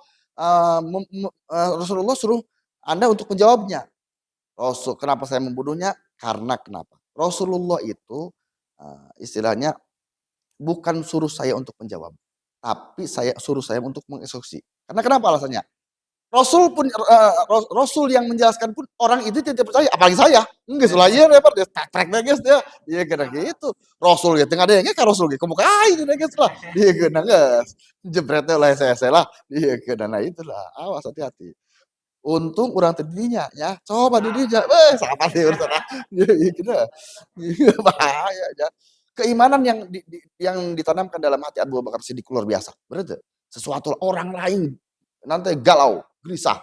suruh Anda untuk menjawabnya. Kenapa saya membunuhnya? Karena kenapa? Rasulullah itu istilahnya bukan suruh saya untuk menjawab, tapi suruh saya untuk mengeksekusi. Karena kenapa alasannya? Rasul yang menjelaskan pun orang itu tidak percaya, apalagi saya. Enggak selaya repot dia trek guys dia. Dia kena gitu. Rasul gitu enggak ada yang ka Rasul gitu. Kemuka itu guys lah. Dia kena guys. Jebretnya oleh saya lah. Dia kena nah itulah. Awas hati-hati. Untung orang tadinya ya. Coba didinya. Sama sih urusan. Dia kena. Bahaya ya. Keimanan yang ditanamkan dalam hati Abu Bakar Siddiq luar biasa. Berarti sesuatu orang lain nanti galau, gelisah.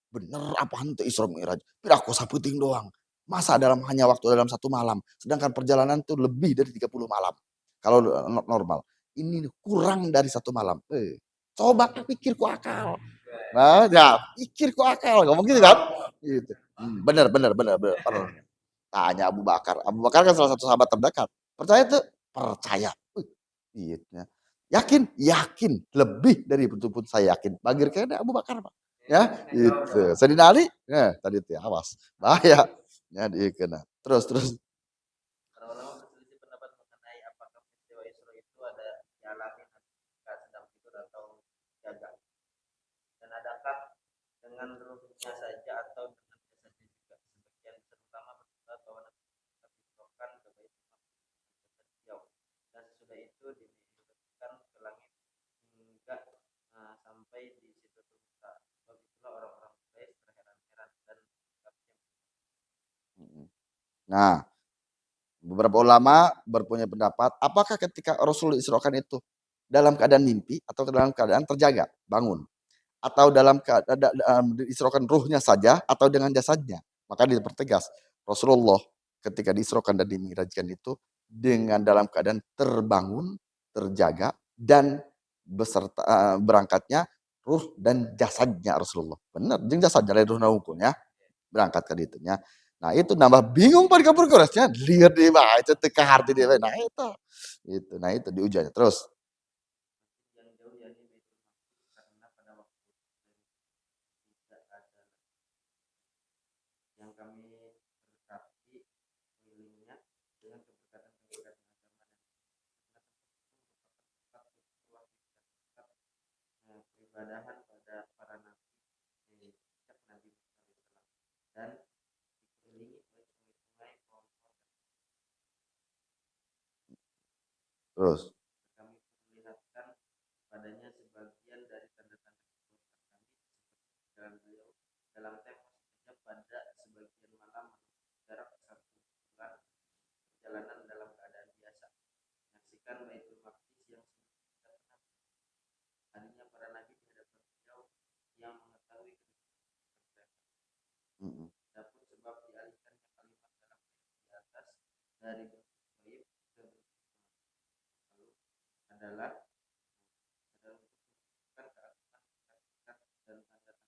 Bener apa henteu Isra Mi'raj? Piraku saputing doang. Masa hanya waktu dalam satu malam. Sedangkan perjalanan itu lebih dari 30 malam. Kalau normal. Ini kurang dari satu malam. Coba pikir ku akal. Nah, ya pikir ku akal. Ngomong gitu kan? Gitu. Bener. Tanya Abu Bakar. Abu Bakar kan salah satu sahabat terdekat. Percaya tuh? Percaya. Gitu. Yakin? Yakin. Lebih dari itu pun saya yakin. Bagir kayaknya Abu Bakar, Pak. Ya, itu. Sayyidina Ali, tadi itu ya, awas. Bahaya. Ya, dikena. Terus. Para ulama berselisih pendapat mengenai apakah peristiwa Isra itu ada dialami ketika sedang tidur atau jaga. Dan adakah dengan ruhnya saja atau dengan jasadnya juga. Sebagian terutama berpendapat bahwa Nabi disrohkan ke Baitul Maqdis jauh. Dan sesudah itu diberikan ke langit hingga sampai di situ Musa. Sebab itulah orang-orang Quraisy terheran-heran dan Nah, beberapa ulama berpunya pendapat, apakah ketika Rasul disrohkan itu dalam keadaan mimpi atau dalam keadaan terjaga, bangun, atau dalam keadaan disrohkan ruhnya saja atau dengan jasadnya? Maka dipertegas Rasulullah ketika disrohkan dan dimirajkan itu dengan dalam keadaan terbangun, terjaga dan beserta berangkatnya ruh dan jasadnya Rasulullah. Benar, jeung jasadnya dari ruh hukumnya berangkat ke ditunya. Nah itu nambah bingung pada kabur kerasnya, lihat dia mah itu teka hati dia. Nah itu diujiannya terus. yang jauh ya di Baitul Maqdis karena pada waktu tidak ada yang kami berkati kelilingnya dengan keberkatan-keberkatan agama dan tempat peribadahan pada para nabi sejak Nabi Muhammad dan dikelilingi oleh sungai-sungai pohon-pohon. Terus. Kami perlihatkan padanya sebagian dari tanda-tanda kekuasaan kami seperti jalan beliau dalam tempo sekejap pada sebagian malam jarak 1 bulan perjalanan dalam keadaan biasa. Menyaksikan Baitul Maqdis yang tidak pernah hanya para nabi di hadapan beliau yang mengetahui kedudukan mereka. Dapur sebab dialihkannya kalimat dalam di atas dari bentuk gaib ke bentuk lalu adalah untuk menunjukkan keagungan hakikat dan tanda-tanda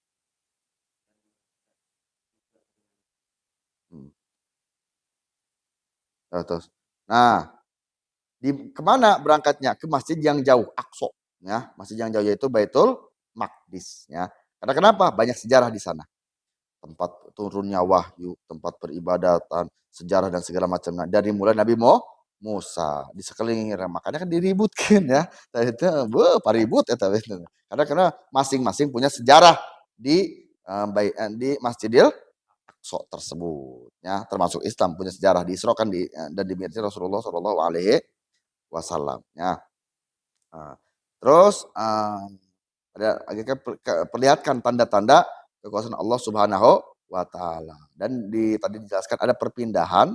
Terus. Nah, kemana berangkatnya? Ke masjid yang jauh, Aqsa. Ya, masjid yang jauh yaitu Baitul Maqdis. Ya. Karena kenapa? Banyak sejarah di sana. Tempat turunnya wahyu, tempat peribadatan, sejarah dan segala macamnya. Dari mulai Nabi Musa di sekeliling, makanya kan diributkan ya. Itu paribut ya karena masing-masing punya sejarah di Masjidil Aqsa tersebut ya, termasuk Islam punya sejarah diisrokan dan dimi'rajkan Rasulullah Shallallahu Alaihi Wasallam ya. Terus perlihatkan tanda-tanda kekuasaan Allah Subhanahu wa taala. Dan tadi dijelaskan ada perpindahan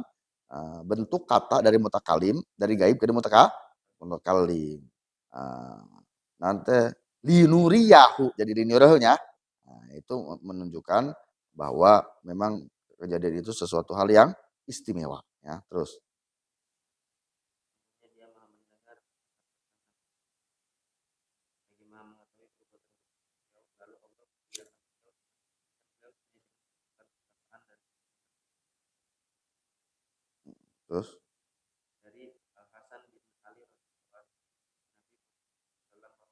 bentuk kata dari mutakalim, dari gaib ke mutakalim. Nanti linuriyahu jadi linuriyahunya. Nah, itu menunjukkan bahwa memang kejadian itu sesuatu hal yang istimewa ya. Terus dia maha mendengar bagi maha mengetahui perbuatan lalu Allah terus dari Al Hasan bin Ali Rasulullah Nabi Sallallahu Alaihi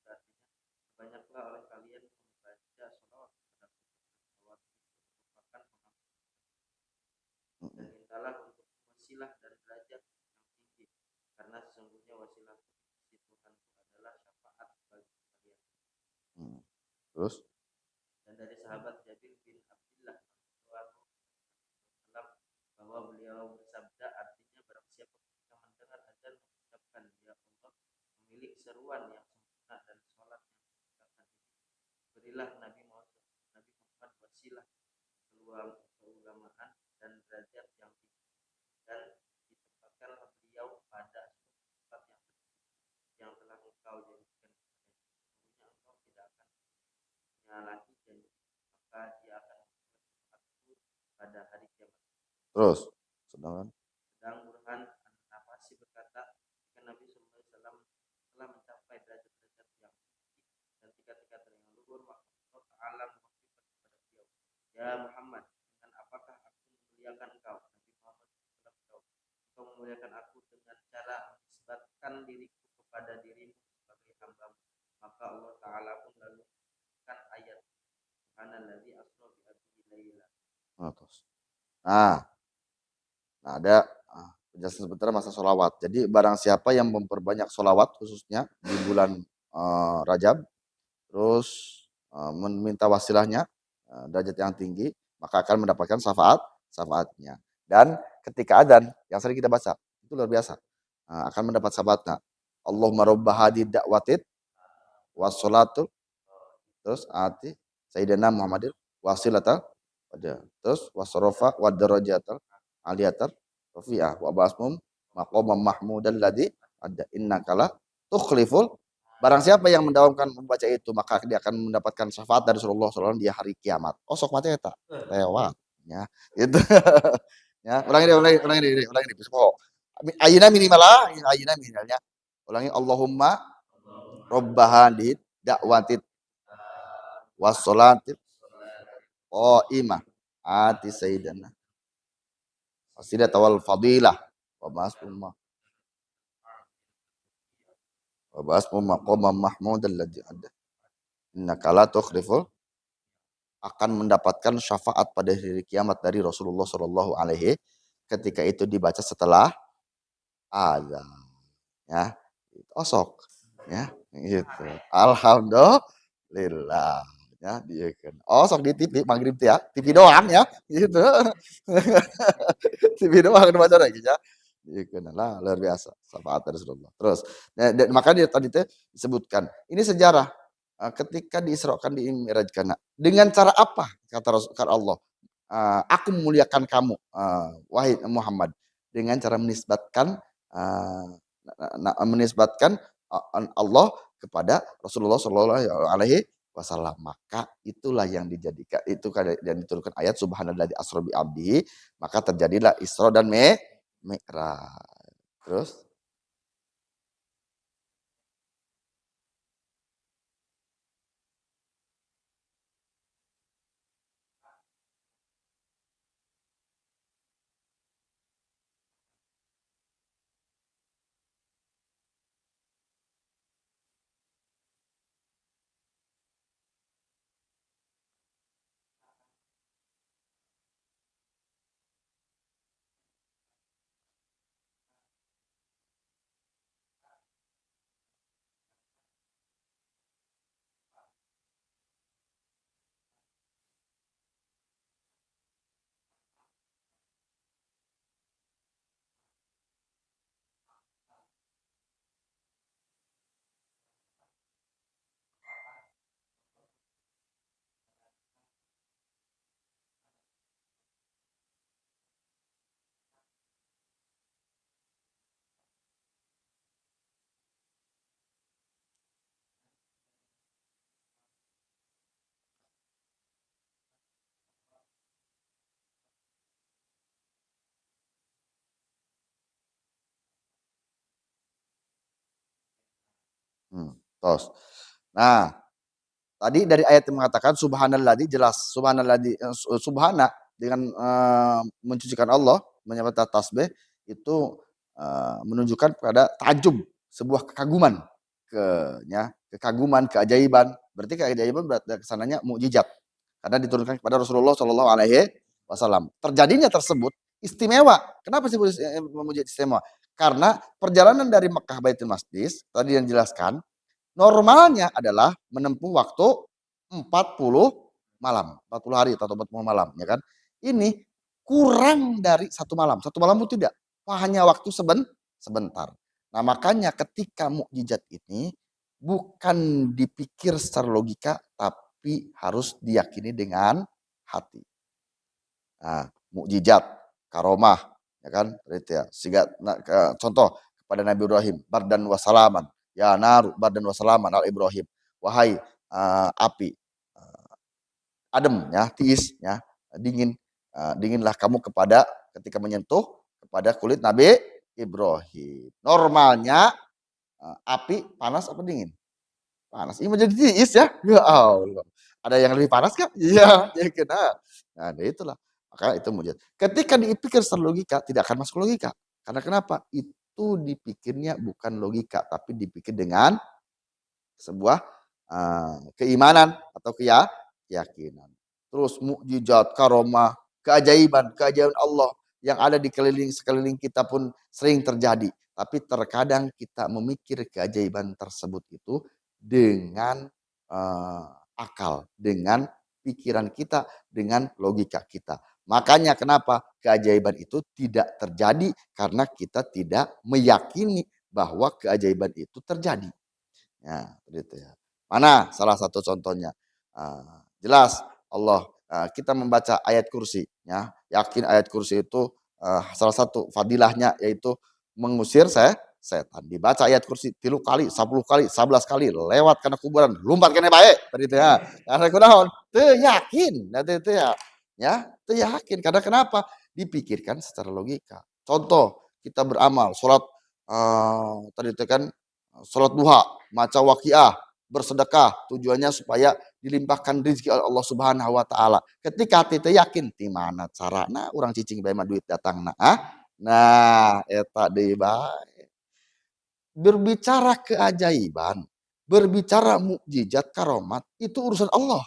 artinya banyaklah oleh kalian membaca sholawat kepada sholawat itu merupakan pengampun dan mintalah untuk wasilah dan derajat yang tinggi karena sesungguhnya wasilah di Tuhanku adalah syafaat bagi kalian. Terus Dan dari sahabat Jabir bin Abdullah bahwa beliau bersabda artinya barang siapa yang mendengar azan mengucapkan ya Allah memiliki seruan yang sempurna dan sholat yang sempurna berilah Nabi Muhammad wasilah keulamaan dan derajat yang tinggi dan ditempatkanlah beliau pada tempat yang telah engkau janjikan sesungguhnya engkau tidak akan menyalahi janji maka dia akan membuat pada hari kiamat. Terus sedang Burhan An-Nafasi berkata jika Nabi SAW telah mencapai derajat-derajat yang tinggi dan tingkat-tingkat yang luhur maka Allah Ta'ala mewakilkan kepada beliau ya Muhammad dengan apakah aku memuliakan engkau Nabi Muhammad SAW engkau memuliakan aku dengan cara menisbatkan diriku kepada dirimu sebagai hamba maka Allah Ta'ala pun lalu menunjukkan ayat Subhanalladzi asra bi abdihi laila. Nah, ada penjelasan sebentar masa sholawat. Jadi barang siapa yang memperbanyak sholawat khususnya di bulan Rajab, terus meminta wasilahnya derajat yang tinggi, maka akan mendapatkan syafaatnya. Dan ketika adzan yang sering kita baca itu luar biasa, akan mendapat syafaatnya. Allahumma rabba hadi da'watit wassalatul terus ati sayyidina Muhammadin wasilata terus wasrofa wa darajatal aliyatar rafi'ah wa basmum maqamam mahmudan ladzi ada innakala tukhliful. Barang siapa yang mendawamkan membaca itu maka dia akan mendapatkan syafaat dari Rasulullah SAW di hari kiamat. Oh sok mati eta lewat ya itu ya ulangi oh ayina minimalah ayina minimalnya ulangi Allahumma robbahadid dakwatid wassolatit imah ati sayyidana wasilata wal fadilah wa ba'asmu maqamam mahmudal ladzi ada. Innaka la tukhliful, akan mendapatkan syafaat pada hari kiamat dari Rasulullah Shallallahu Alaihi, ketika itu dibaca setelah azan, ya, osok, ya, gitu. Alhamdulillah, ya, dia kan. Osok di TV maghrib ya, TV doang ya, gitu. TV doang baca lagi ya. Lah, luar biasa syafaat dari Rasulullah. Terus, dan makanya tadi itu disebutkan, ini sejarah ketika diisrokan dimirajkan. Dengan cara apa kata Allah? Aku memuliakan kamu, wahai Muhammad, dengan cara menisbatkan Allah kepada Rasulullah Shallallahu Alaihi Wasallam. Maka itulah yang dijadikan, itu yang diturunkan ayat Subhanalladzi asra bi abdihi, maka terjadilah Isra dan Mi'raj. Terus tos. Nah, tadi dari ayat yang mengatakan subhanalladzi, jelas subhanalladzi, subhana dengan mencucikan Allah, menyebut tasbih itu menunjukkan pada tajub, sebuah kekaguman, kekaguman, keajaiban. Berarti keajaiban berarti kesananya mukjizat, karena diturunkan kepada Rasulullah Shallallahu Alaihi Wasallam. Terjadinya tersebut istimewa. Kenapa sih mukjizat istimewa? Karena perjalanan dari Mekah Baitul Maqdis tadi yang dijelaskan, normalnya adalah menempuh waktu 40 malam, 40 hari atau 40 malam, ya kan? Ini kurang dari satu malam. Satu malam itu tidak, hanya waktu sebentar. Nah, makanya ketika mukjizat ini bukan dipikir secara logika, tapi harus diyakini dengan hati. Nah, mukjizat, karomah, ya kan? Itu ya. Sehingga contoh kepada Nabi Ibrahim, bardan wasalaman, ya naru bardan wasalaman al Ibrahim, wahai api, adem ya, tiis ya, dingin, dinginlah kamu ketika menyentuh kepada kulit Nabi Ibrahim. Normalnya api panas apa dingin? Panas. Ini menjadi tiis ya. Ya Allah. Ada yang lebih panas kan? Iya, ya kena. Nah, itulah. Maka itu mujizat. Ketika dipikir secara logika, tidak akan masuk logika. Karena kenapa? Itu dipikirnya bukan logika, tapi dipikir dengan sebuah keimanan atau keyakinan. Terus mukjizat, karomah, keajaiban Allah yang ada di sekeliling kita pun sering terjadi. Tapi terkadang kita memikir keajaiban tersebut itu dengan akal, dengan pikiran kita, dengan logika kita. Makanya kenapa keajaiban itu tidak terjadi, karena kita tidak meyakini bahwa keajaiban itu terjadi. Ya, gitu ya. Mana salah satu contohnya? Jelas Allah, kita membaca ayat kursi, ya, yakin ayat kursi itu salah satu fadilahnya yaitu mengusir setan. Dibaca ayat kursi 3 kali, 10 kali, 11 kali, lewat karena kuburan, lumpat kena baik, tadi itu ya. Karena kunaon? Teu yakin, nanti itu ya. Ya, teu yakin. Karena kenapa? Dipikirkan secara logika. Contoh, kita beramal, sholat tadi itu kan sholat duha, maca waqiah, bersedekah, tujuannya supaya dilimpahkan rezeki oleh Allah Subhanahu wa taala. Ketika teu yakin ti mana carana urang cicing bae mah duit datangna Nah, eta deui bae. Berbicara keajaiban, berbicara mukjizat, karomat, itu urusan Allah.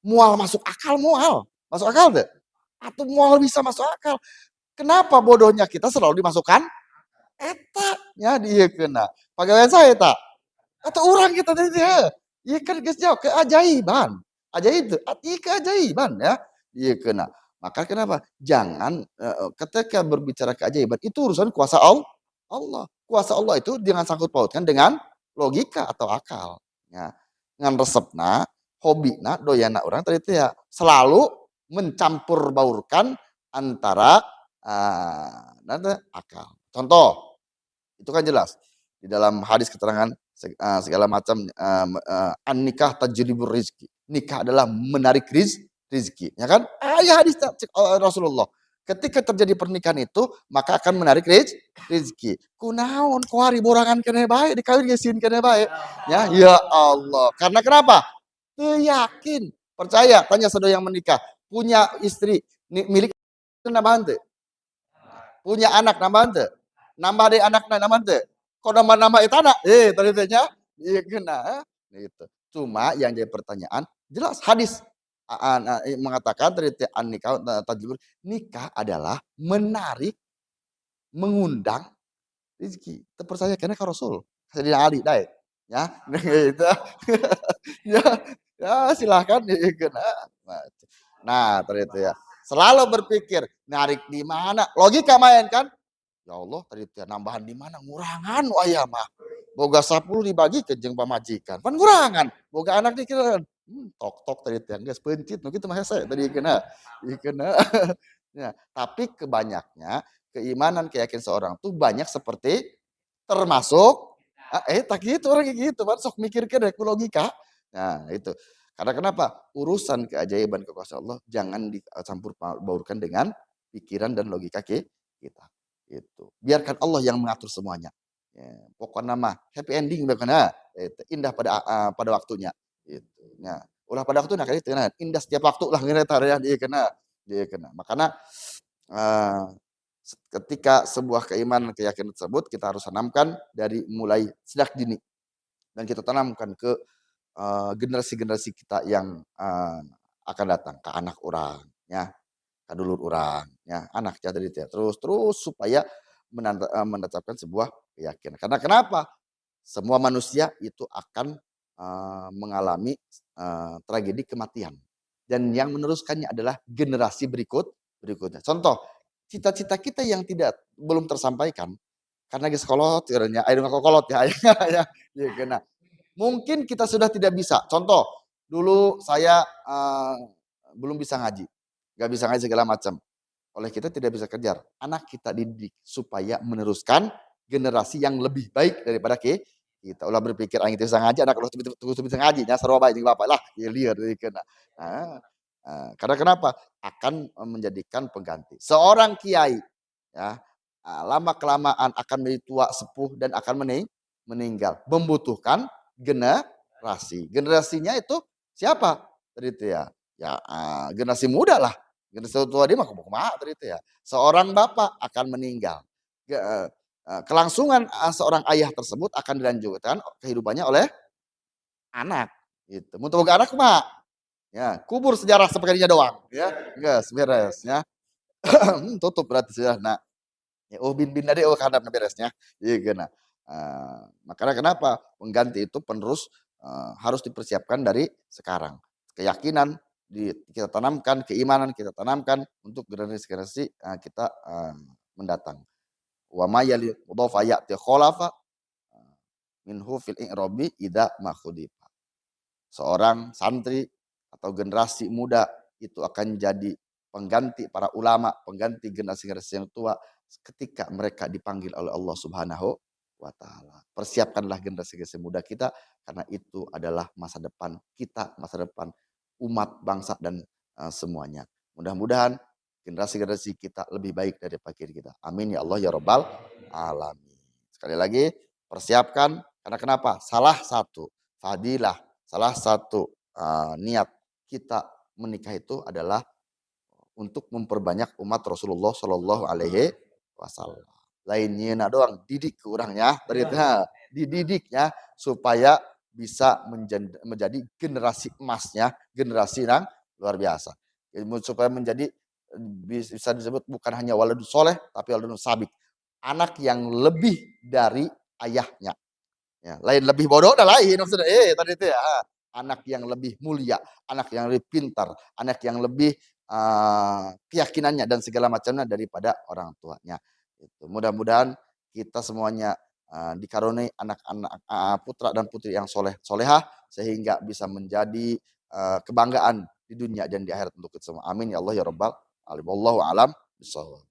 Mual masuk akal mual. Masuk akal teu? Atuh mual bisa masuk akal. Kenapa bodohnya kita selalu dimasukkan eta nya dieukeunna. Pagawean saha eta? Atau orang kita tadi dia. Ieu kan geus jauh keajaiban. Ajaib teu? Ieu keajaiban ya. Ieukeunna. Maka kenapa? Jangan ketika berbicara keajaiban itu urusan kuasa Allah. Kuasa Allah itu jangan sangkut pautkan dengan logika atau akal. Ya. Ngan resepna, hobina, doyana orang tadi teh ya selalu mencampur baurkan antara akal. Contoh, itu kan jelas di dalam hadis keterangan segala macam an-nikah tajlibur rizki. Nikah adalah menarik rizki, ya kan? Ya hadis Rasulullah. Ketika terjadi pernikahan itu, maka akan menarik rizki. Kunaon kuari borangan kene bae, dikawin gesin kene bae. Ya Allah. Karena kenapa? Teu yakin. Percaya, tanya saudara yang menikah, punya istri milik nambahan teu? Punya anak nambahan teu? Nambah deh anakna nambahan teu? Kok nambah-nambah eta anak? Tadi teh nya. Ieu geuna gitu. Cuma yang jadi pertanyaan, jelas hadis mengatakan tadi teh an-nikah tajlibur, nikah adalah menarik, mengundang rezeki. Teu percaya keneh ka Rasul. Sayyidina Ali dae. Ya, gitu. Ya, ya silahkan dikeun. Nah, tadi itu ya. Selalu berpikir narik di mana? Logika main kan? Ya Allah, tadi teh nambahan di mana? Ngurangan aya mah. Boga 10 dibagi ke jeung pamajikan. Pan ngurangan. Boga anak dikira tok-tok tadi teh geus peuncit nu kitu mah hese tadi dikeuna. Dikeuna. Ya, tapi kebanyaknya keimanan keyakinan seorang tuh banyak seperti termasuk tak gitu orang kayak gitu, sok mikirkeun rek logika. Nah, itu. Karena kenapa? Urusan keajaiban kekuasaan Allah jangan dicampur baurkan dengan pikiran dan logika kita. Itu. Biarkan Allah yang mengatur semuanya. Ya, pokoknya mah happy ending udah kena indah pada waktunya. Itu. Ya. Ulah pada waktu kayak itu nah, indah setiap waktu lah ya dia kena. Makanya ketika sebuah keimanan keyakinan tersebut kita harus tanamkan dari mulai sejak dini dan kita tanamkan ke generasi-generasi kita yang akan datang ke anak orang ya ke dulur orang ya anak jadi terus supaya menetapkan sebuah keyakinan karena kenapa semua manusia itu akan mengalami tragedi kematian dan yang meneruskannya adalah generasi berikutnya contoh cita-cita kita yang belum tersampaikan karena geus kolot ayeuna mah kolot ya ya kena. Mungkin kita sudah tidak bisa. Contoh, dulu saya belum bisa ngaji, nggak bisa ngaji segala macam. Oleh kita tidak bisa kejar. Anak kita dididik supaya meneruskan generasi yang lebih baik daripada kita. Ulah berpikir aing bisa ngaji, anak ulah bisa ngaji, nya sarua bae jeung bapak lah, ieu lieur deui keuna. Karena kenapa? Akan menjadikan pengganti. Seorang kiai ya, lama kelamaan akan menjadi tua sepuh dan akan meninggal. Membutuhkan generasi. Generasinya itu siapa? Tadi itu ya. Ya generasi muda lah. Generasi tua dia mah kumaha tadi itu ya. Seorang bapak akan meninggal. Kelangsungan seorang ayah tersebut akan dilanjutkan kehidupannya oleh anak. Gitu. Mun teu boga anak mah ya, kubur sejarah sepertinya doang ya. Geus beres ya. Tutup berarti sudah. Nah, ya, bin tadi kadang beresnya. Iya geuna. Makanya kenapa pengganti itu penerus harus dipersiapkan dari sekarang. Keyakinan kita tanamkan, keimanan kita tanamkan untuk generasi-generasi kita mendatang. Wa may yalidha ya'ti khalafa minhu fil i'rabi idza makhudifa. Seorang santri atau generasi muda itu akan jadi pengganti para ulama, pengganti generasi-generasi yang tua ketika mereka dipanggil oleh Allah Subhanahu wa taala. Persiapkanlah generasi-generasi muda kita karena itu adalah masa depan kita, masa depan umat, bangsa dan semuanya. Mudah-mudahan generasi-generasi kita lebih baik daripada kita. Amin ya Allah ya rabbal alamin. Sekali lagi persiapkan karena kenapa? Salah satu fadilah, salah satu niat kita menikah itu adalah untuk memperbanyak umat Rasulullah Shallallahu Alaihi Wasallam. Lainnya doang, didik ke orangnya, dididiknya supaya bisa menjadi generasi emasnya, generasi yang luar biasa. Supaya menjadi bisa disebut bukan hanya waladus soleh, tapi waladus sabik, anak yang lebih dari ayahnya. Ya, lain lebih bodoh udah lain maksudnya. Tadi itu ya, anak yang lebih mulia, anak yang lebih pintar, anak yang lebih keyakinannya dan segala macamnya daripada orang tuanya. Itu. Mudah-mudahan kita semuanya dikaruniai anak-anak putra dan putri yang solehah sehingga bisa menjadi kebanggaan di dunia dan di akhirat untuk kita semua. Amin ya Allah ya Rabbal alamin. Wallahu a'lam bishawab.